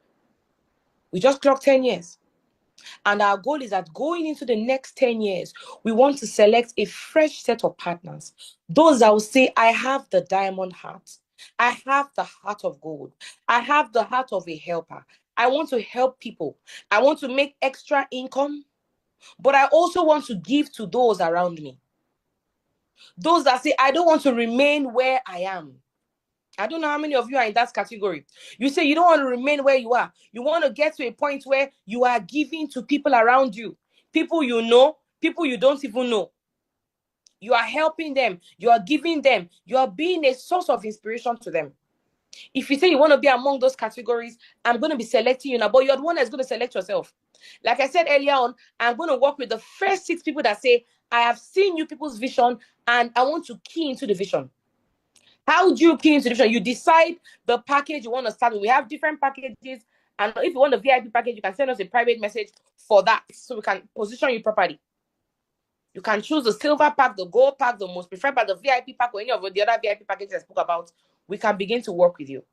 We just clocked 10 years. And our goal is that going into the next 10 years, we want to select a fresh set of partners. Those that will say, I have the diamond heart. I have the heart of gold. I have the heart of a helper. I want to help people. I want to make extra income, but I also want to give to those around me. Those that say, I don't want to remain where I am. I don't know how many of you are in that category. You say you don't want to remain where you are. You want to get to a point where you are giving to people around you. People you know, people you don't even know. You are helping them. You are giving them. You are being a source of inspiration to them. If you say you want to be among those categories, I'm going to be selecting you now, but you're the one that's going to select yourself. Like I said earlier on, I'm going to work with the first 6 people that say, I have seen you people's vision and I want to key into the vision. How do you key into the vision? You decide the package you want to start with. We have different packages. And if you want a VIP package, you can send us a private message for that so we can position you properly. You can choose the silver pack, the gold pack, the most preferred pack, the VIP pack, or any of the other VIP packages I spoke about. We can begin to work with you.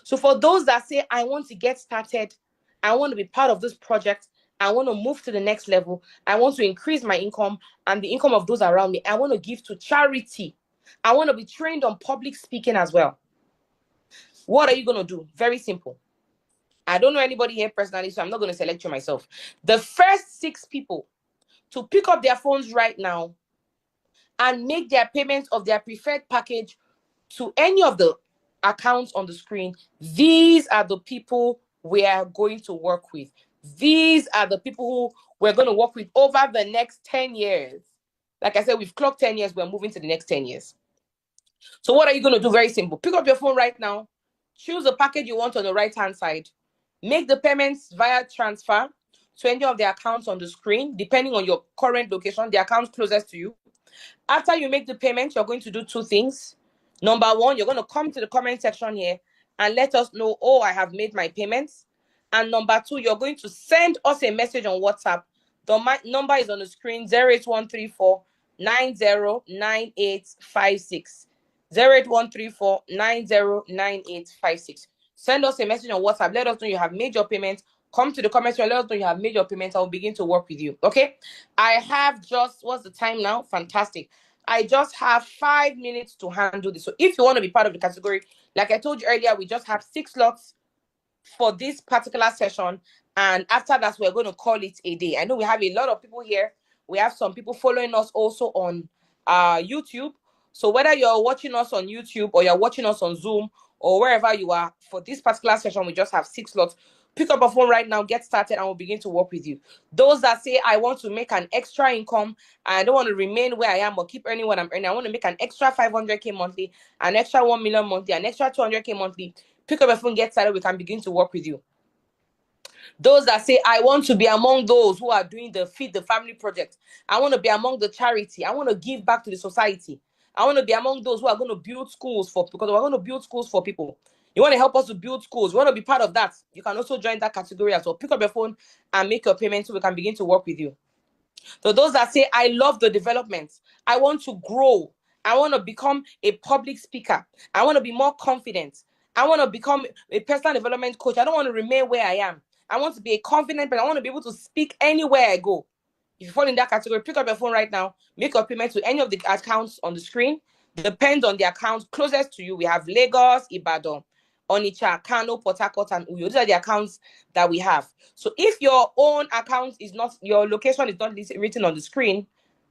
So for those that say, I want to get started, I want to be part of this project, I want to move to the next level, I want to increase my income and the income of those around me, I want to give to charity, I want to be trained on public speaking as well. What are you going to do? Very simple. I don't know anybody here personally, so I'm not going to select you myself. The first 6 people to pick up their phones right now and make their payments of their preferred package to any of the accounts on the screen, these are the people we are going to work with. These are the people who we're going to work with over the next 10 years. Like I said, we've clocked 10 years. We're moving to the next 10 years. So what are you going to do? Very simple. Pick up your phone right now. Choose the package you want on the right-hand side. Make the payments via transfer to any of the accounts on the screen, depending on your current location, the accounts closest to you. After you make the payment, you're going to do 2 things. Number 1, you're going to come to the comment section here and let us know, oh, I have made my payments. And number 2, you're going to send us a message on WhatsApp. The number is on the screen, 08134 909856. 08134 909856. Send us a message on WhatsApp. Let us know you have made your payment. Come to the comments and let us know you have made your payment. I'll begin to work with you. Okay? I have just, what's the time now? Fantastic. I just have 5 minutes to handle this. So if you want to be part of the category, like I told you earlier, we just have 6 slots for this particular session. And after that, we're going to call it a day. I know we have a lot of people here. We have some people following us also on YouTube. So whether you're watching us on YouTube or you're watching us on Zoom or wherever you are, for this particular session, we just have 6 slots. Pick up a phone right now, get started, and we'll begin to work with you. Those that say, I want to make an extra income, I don't want to remain where I am or keep earning what I'm earning. I want to make an extra 500K monthly, an extra 1 million monthly, an extra 200K monthly. Pick up a phone, get started, we can begin to work with you. Those that say, I want to be among those who are doing the Feed the Family project. I want to be among the charity. I want to give back to the society. I want to be among those who are going to build schools because we're going to build schools for people. You want to help us to build schools. You want to be part of that. You can also join that category as well. Pick up your phone and make your payment so we can begin to work with you. So those that say, I love the development. I want to grow. I want to become a public speaker. I want to be more confident. I want to become a personal development coach. I don't want to remain where I am. I want to be a confident person. I want to be able to speak anywhere I go. If you fall in that category, pick up your phone right now. Make your payment to any of the accounts on the screen. Depends on the accounts closest to you. We have Lagos, Ibadan, Onitsha, Kano, Port Harcourt, and Uyo. These are the accounts that we have. So if your own account is not, your location is not written on the screen,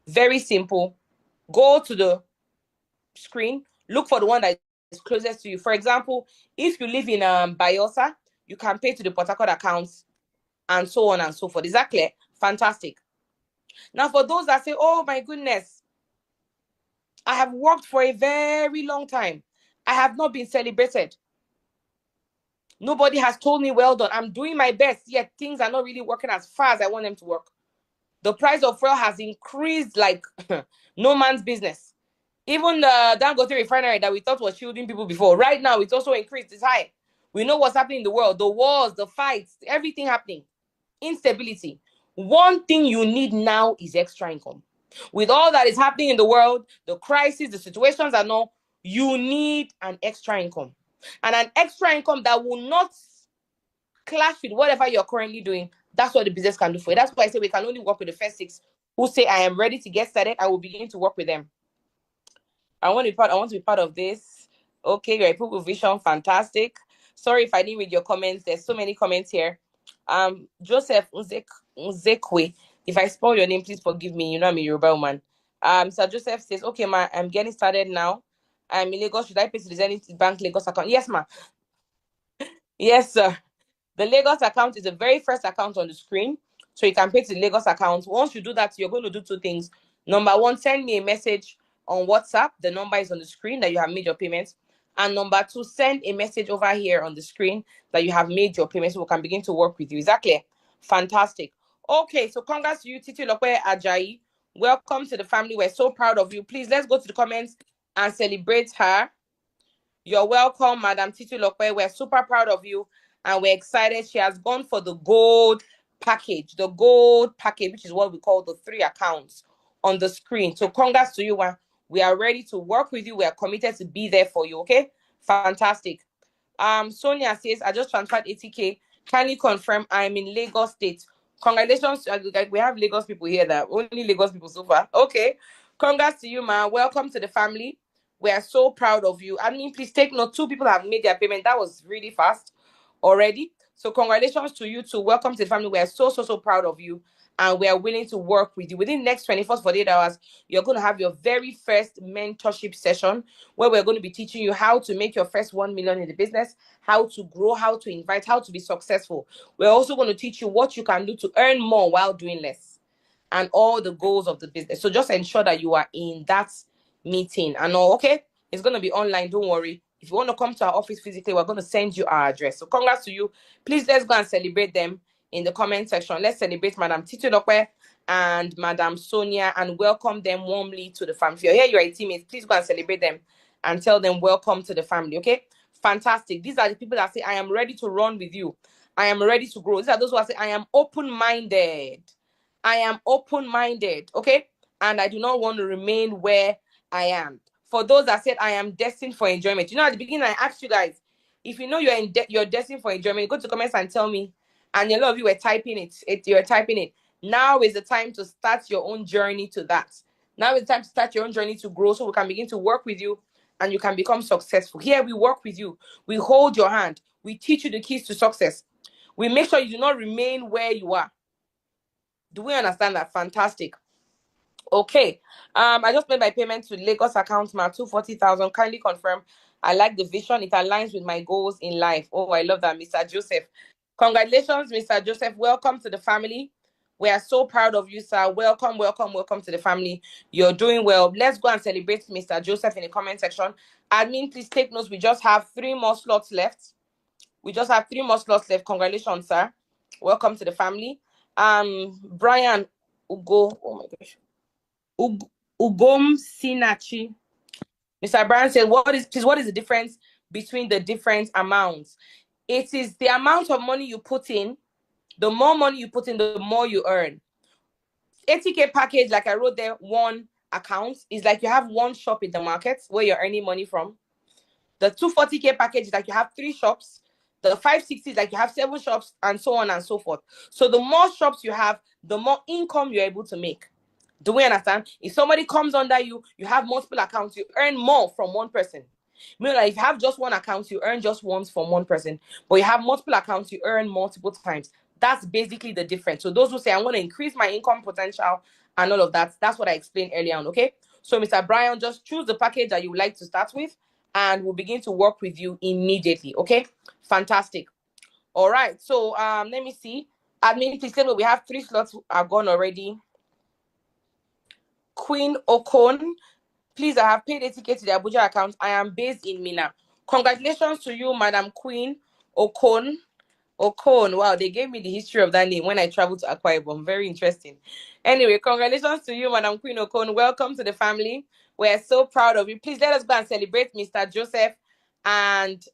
very simple. Go to the screen, look for the one that is closest to you. For example, if you live in Bayelsa, you can pay to the Port Harcourt accounts and so on and so forth. Is that clear? Fantastic. Now, for those that say, oh my goodness, I have worked for a very long time. I have not been celebrated. Nobody has told me, well done. I'm doing my best, yet things are not really working as far as I want them to work. The price of fuel has increased like no man's business. Even the Dangote refinery that we thought was shielding people before, right now it's also increased. It's high. We know what's happening in the world, the wars, the fights, everything happening. Instability. One thing you need now is extra income. With all that is happening in the world, the crisis, the situations and all, you need an extra income. And an extra income that will not clash with whatever you're currently doing. That's what the business can do for you. That's why I say we can only work with the first 6 who say, I am ready to get started. I will begin to work with them. I want to be part of this. Okay, you're a people with vision. Fantastic. Sorry if I didn't read your comments. There's so many comments here. Joseph Nzekwe. If I spell your name, please forgive me. You know I'm a Yoruba woman. So Joseph says, okay, ma, I'm getting started now. I'm in Lagos. Should I pay to the Zenith Bank Lagos account? Yes, ma. Yes, sir. The Lagos account is the very first account on the screen. So you can pay to the Lagos account. Once you do that, you're going to do 2 things. Number 1, send me a message on WhatsApp. The number is on the screen that you have made your payments. And number 2, send a message over here on the screen that you have made your payments so we can begin to work with you. Is that clear? Fantastic. Okay, so congrats to you, Titilope Ajayi. Welcome to the family. We're so proud of you. Please, let's go to the comments and celebrate her. You're welcome, Madam Titilope. We're super proud of you and we're excited. She has gone for the gold package. The gold package, which is what we call the 3 accounts on the screen. So congrats to you. We are ready to work with you. We are committed to be there for you, okay? Fantastic. Sonia says, I just transferred 80K. Kindly confirm I'm in Lagos State. Congratulations. We have Lagos people here, that only Lagos people so far. Okay. Congrats to you, ma. Welcome to the family. We are so proud of you. I mean, please take note. 2 people have made their payment. That was really fast already. So congratulations to you too. Welcome to the family. We are so proud of you, and we are willing to work with you. Within the next 24 to 48 hours, you're going to have your very first mentorship session where we're going to be teaching you how to make your first 1 million in the business, how to grow, how to invite, how to be successful. We're also going to teach you what you can do to earn more while doing less, and all the goals of the business. So just ensure that you are in that meeting and all. Okay, it's going to be online, don't worry. If you want to come to our office physically, we're going to send you our address. So congrats to you. Please, let's go and celebrate them in the comment section. Let's celebrate Madam Titulokwe and Madam Sonia and welcome them warmly to the family. If you're here, you're a teammate, please go and celebrate them and tell them welcome to the family. Okay, fantastic. These are the people that say, I am ready to run with you. I am ready to grow. These are those who are saying, I am open-minded. I am open-minded, okay? And I do not want to remain where I am. For those that said, I am destined for enjoyment. You know, at the beginning, I asked you guys, if you know you're destined for enjoyment, go to the comments and tell me. And a lot of you were typing it. You're typing it. Now is the time to start your own journey to that. Now is the time to start your own journey to grow so we can begin to work with you and you can become successful. Here, we work with you. We hold your hand. We teach you the keys to success. We make sure you do not remain where you are. Do we understand that? Fantastic. Okay. I just made my payment to Lagos account now, 240,000. Kindly confirm. I like the vision. It aligns with my goals in life. Oh, I love that, Mr. Joseph. Congratulations, Mr. Joseph. Welcome to the family. We are so proud of you, sir. Welcome to the family. You're doing well. Let's go and celebrate Mr. Joseph in the comment section. Admin, please take notes. We just have 3 more slots left. Congratulations, sir. Welcome to the family. Brian Ugo, oh my gosh. Ugom Sinachi. Mr. Brian said, what is the difference between the different amounts? It is the amount of money you put in. The more money you put in, the more you earn. 80K package, like I wrote there, 1 account, is like you have 1 shop in the market where you're earning money from. The 240K package is like you have 3 shops. The 560 is like you have 7 shops, and so on and so forth. So the more shops you have, the more income you're able to make. Do we understand? If somebody comes under you, you have multiple accounts, you earn more from one person. Meanwhile, if you have just 1 account, you earn just once from one person. But you have multiple accounts, you earn multiple times. That's basically the difference. So those who say, I want to increase my income potential and all of that, that's what I explained earlier on, okay? So Mr. Brian, just choose the package that you would like to start with, and we'll begin to work with you immediately, okay? Fantastic. All right, so let me see. Admin, please tell me, we have 3 slots are gone already. Queen Okon, please, I have paid 80K to the Abuja account. I am based in Mina. Congratulations to you, Madam Queen Okon. Wow, they gave me the history of that name when I traveled to Akwa Ibom. Very interesting. Anyway, congratulations to you, Madam Queen Okon. Welcome to the family. We're so proud of you. Please let us go and celebrate Mr. Joseph and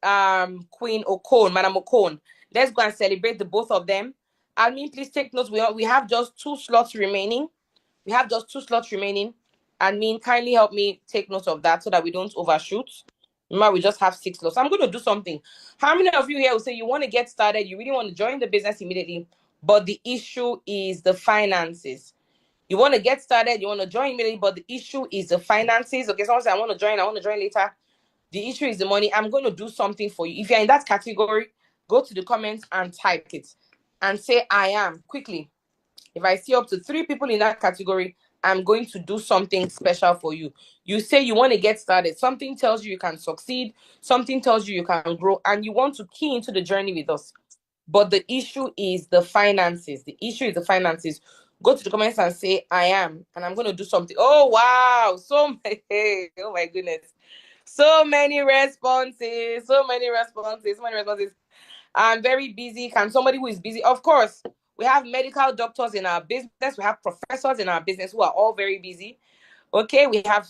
Queen Okon, Madam Okon. Let's go and celebrate the both of them. Admin, please take notes. We have just 2 slots remaining. Admin, kindly help me take note of that so that we don't overshoot. Remember, we just have 6 slots. I'm going to do something. How many of you here will say you want to get started, you really want to join the business immediately, but the issue is the finances? You want to get started, you want to join immediately, but the issue is the finances. Okay, someone say, I want to join later. The issue is the money. I'm going to do something for you. If you're in that category, go to the comments and type it and say, I am, quickly. If I see up to 3 people in that category, I'm going to do something special for you. You say you want to get started. Something tells you you can succeed. Something tells you you can grow. And you want to key into the journey with us. But the issue is the finances. Go to the comments and say, I am. And I'm going to do something. Oh, wow. Oh, my goodness. So many responses. I'm very busy. Can somebody who is busy? Of course. We have medical doctors in our business. We have professors in our business who are all very busy. Okay, we have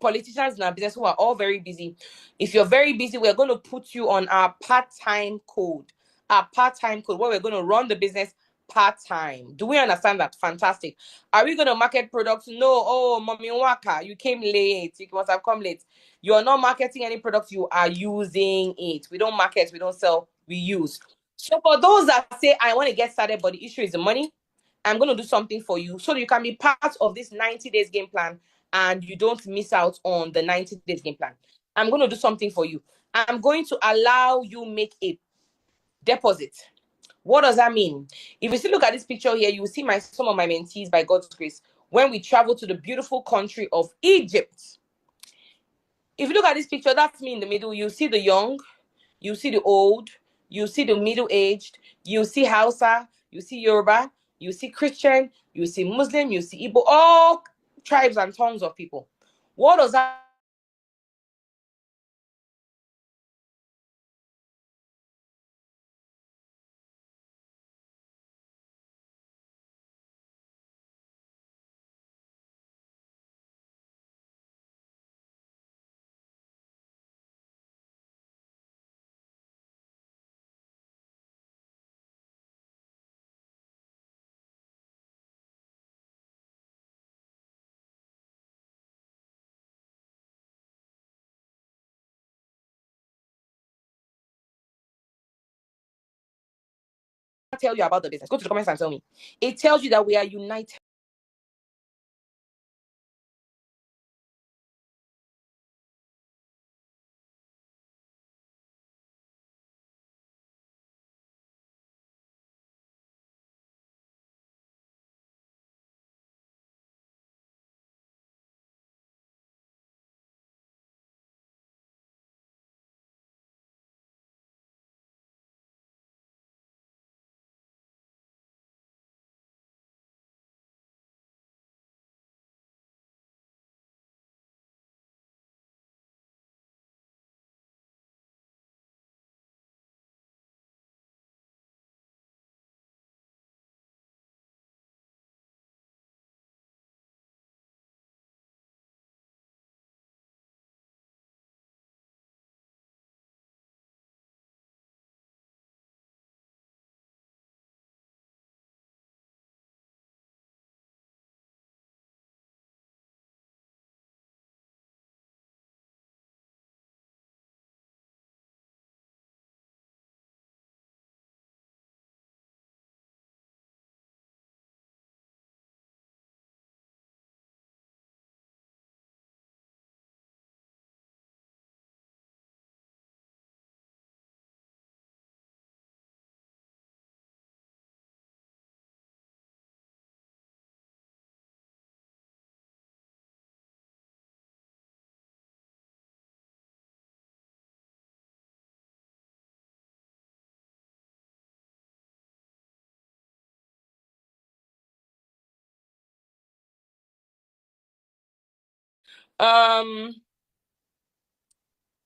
politicians in our business who are all very busy. If you're very busy, we're going to put you on our part-time code. Where we're going to run the business part-time. Do we understand that? Fantastic. Are we going to market products? No. Oh, Mommy Waka, you came late. You must have come late. You are not marketing any products. You are using it. We don't market. We don't sell. We use. So for those that say, I want to get started, but the issue is the money, I'm going to do something for you so you can be part of this 90 days game plan and you don't miss out on the 90 days game plan. I'm going to do something for you. I'm going to allow you make a deposit. What does that mean? If you still look at this picture here, you will see some of my mentees, by God's grace, when we travel to the beautiful country of Egypt. If you look at this picture, that's me in the middle. You see the young, you see the old, you see the middle-aged, you see Hausa, you see Yoruba, you see Christian, you see Muslim, you see Igbo, all tribes and tongues of people. What does that tell you about the business? Go to the comments and tell me. It tells you that we are united.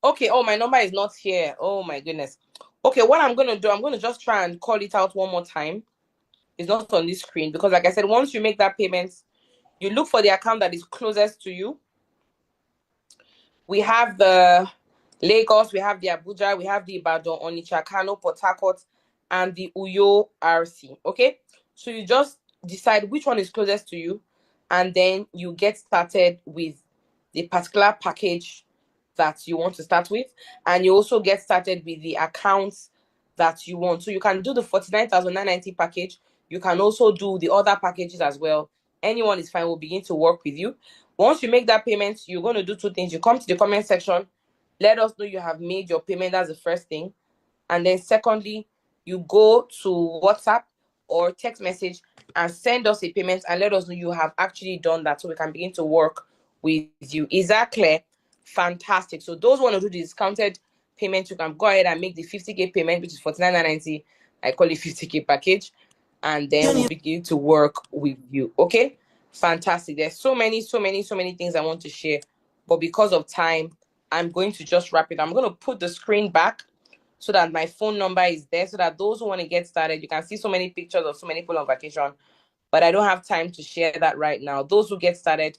Okay, oh, my number is not here. Oh my goodness. Okay, what I'm gonna do, I'm gonna just try and call it out one more time. It's not on this screen because, like I said, once you make that payment, you look for the account that is closest to you. We have the Lagos, we have the Abuja, we have the Ibadan, Onitsha, Kano, Port Harcourt, and the Uyo RC. Okay, so you just decide which one is closest to you, and then you get started with the particular package that you want to start with, and you also get started with the accounts that you want. So you can do the 49,990 package. You can also do the other packages as well. Anyone is fine. We'll begin to work with you. Once you make that payment, you're going to do two things. You come to the comment section, let us know you have made your payment. That's the first thing. And then secondly, you go to WhatsApp or text message and send us a payment and let us know you have actually done that so we can begin to work with you. Is that clear? Fantastic. So those want to do the discounted payment, you can go ahead and make the 50K payment, which is 49,990. I call it 50K package. And then we'll begin to work with you. Okay? Fantastic. There's so many things I want to share. But because of time, I'm going to just wrap it. I'm going to put the screen back so that my phone number is there, so that those who want to get started, you can see so many pictures of so many people on vacation. But I don't have time to share that right now. Those who get started,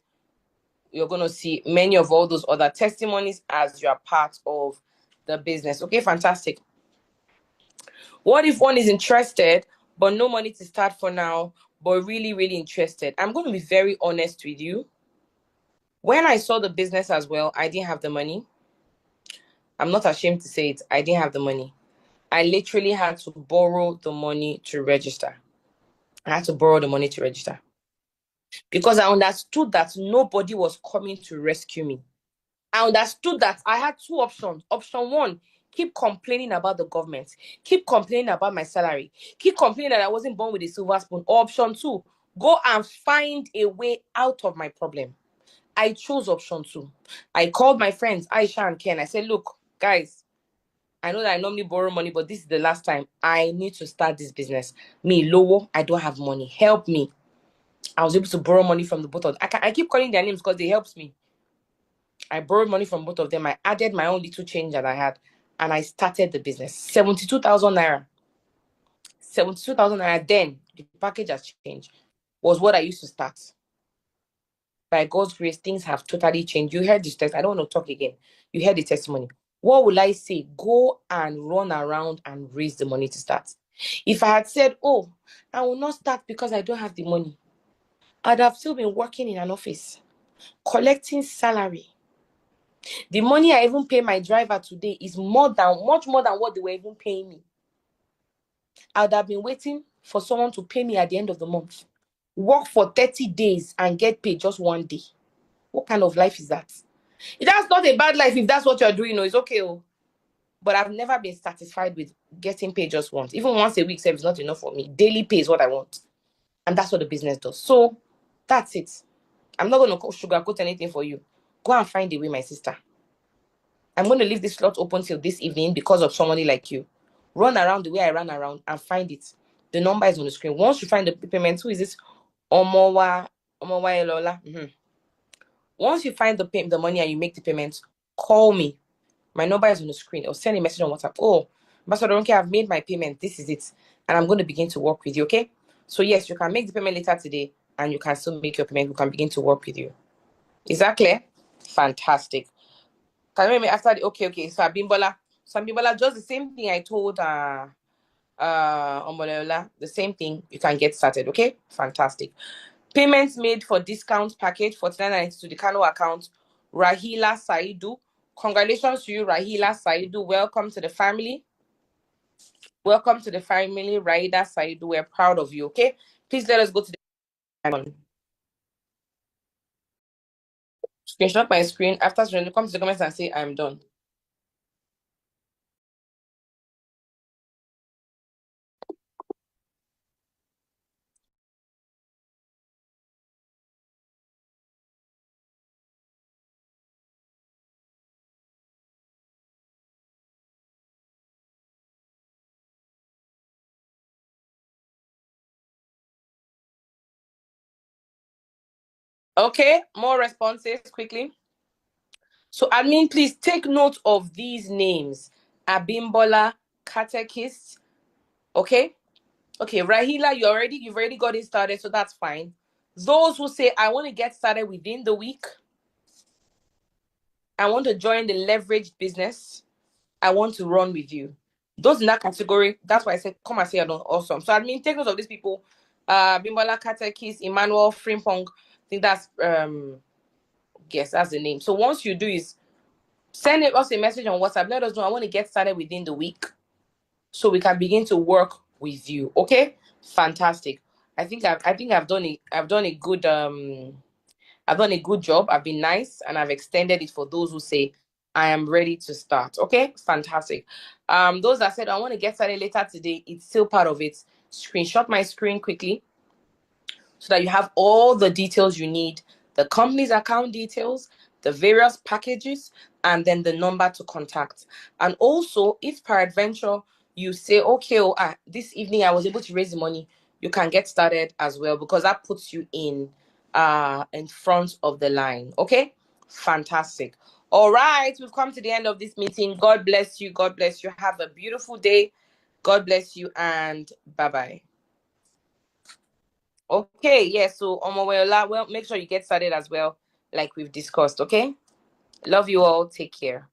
you're going to see many of all those other testimonies as you are part of the business. Okay, fantastic. What if one is interested, but no money to start for now, but really interested? I'm going to be very honest with you. When I saw the business as well, I didn't have the money. I'm not ashamed to say it. I didn't have the money. I literally had to borrow the money to register. I had to borrow the money to register. because I understood that nobody was coming to rescue me. I understood that I had two options. Option one, keep complaining about the government, keep complaining about my salary, keep complaining that I wasn't born with a silver spoon. Or option two, go and find a way out of my problem. I chose option two. I called my friends, Aisha and Ken. I said, look, guys, I know that I normally borrow money, but this is the last time. I need to start this business. Me, Lowo, I don't have money. Help me. I was able to borrow money from the both of them. I keep calling their names because they helped me. I borrowed money from both of them. I added my own little change that I had, and I started the business. 72,000 naira. 72,000 naira. Then the package has changed. Was what I used to start. By God's grace, things have totally changed. You heard this text. I don't want to talk again. You heard the testimony. What will I say? Go and run around and raise the money to start. If I had said, oh, I will not start because I don't have the money, I'd have still been working in an office, collecting salary. The money I even pay my driver today is much more than what they were even paying me. I would have been waiting for someone to pay me at the end of the month. Work for 30 days and get paid just one day. What kind of life is that? That's not a bad life if that's what you're doing. No, it's okay. But I've never been satisfied with getting paid just once. Even once a week, is not enough for me. Daily pay is what I want. And that's what the business does. So that's it. I'm not going to sugarcoat anything for you. Go and find a way, my sister. I'm going to leave this slot open till this evening because of somebody like you. Run around the way I ran around and find it. The number is on the screen. Once you find the payment, who is this? Omowa Elola. Once you find the money and you make the payment, call me. My number is on the screen. Or send a message on WhatsApp. Oh, Ambassador Ronke, I've made my payment. This is it. And I'm going to begin to work with you, okay? So yes, you can make the payment later today and you can still make your payment. We can begin to work with you. Is that clear? Fantastic. Can you remember after the okay? So Abimbola, just the same thing I told Omboleola, the same thing. You can get started, okay? Fantastic. Payments made for discount package 49.90 to the Kano account. Rahila Saidu. Congratulations to you, Rahila Saidu. Welcome to the family. Welcome to the family, Raida Saidu. We're proud of you, okay? Please let us go to the screenshot my screen. After come to the comments and say I'm done. Okay, more responses quickly. So admin, please take note of these names. Abimbola, Catechist. Okay? Okay, Rahila, you've already got it started, so that's fine. Those who say, I want to get started within the week, I want to join the leveraged business, I want to run with you. Those in that category, that's why I said, come and say you're done. Awesome. So admin, take note of these people. Bimbola, Catechist, Emmanuel, Frimpong. I think that's yes, that's the name. So once you do is send us a message on WhatsApp. Let us know I want to get started within the week so we can begin to work with you. Okay? Fantastic. I think I've done a good job. I've been nice and I've extended it for those who say I am ready to start. Okay? Fantastic. Those that said I want to get started later today, it's still part of it. Screenshot my screen quickly so that you have all the details you need, the company's account details, the various packages, and then the number to contact. And also, if peradventure you say, okay, this evening I was able to raise the money, you can get started as well because that puts you in front of the line. Okay? Fantastic. All right, we've come to the end of this meeting. God bless you. God bless you. Have a beautiful day. God bless you and bye-bye. Okay, yeah, so well, make sure you get started as well, like we've discussed, okay? Love you all. Take care.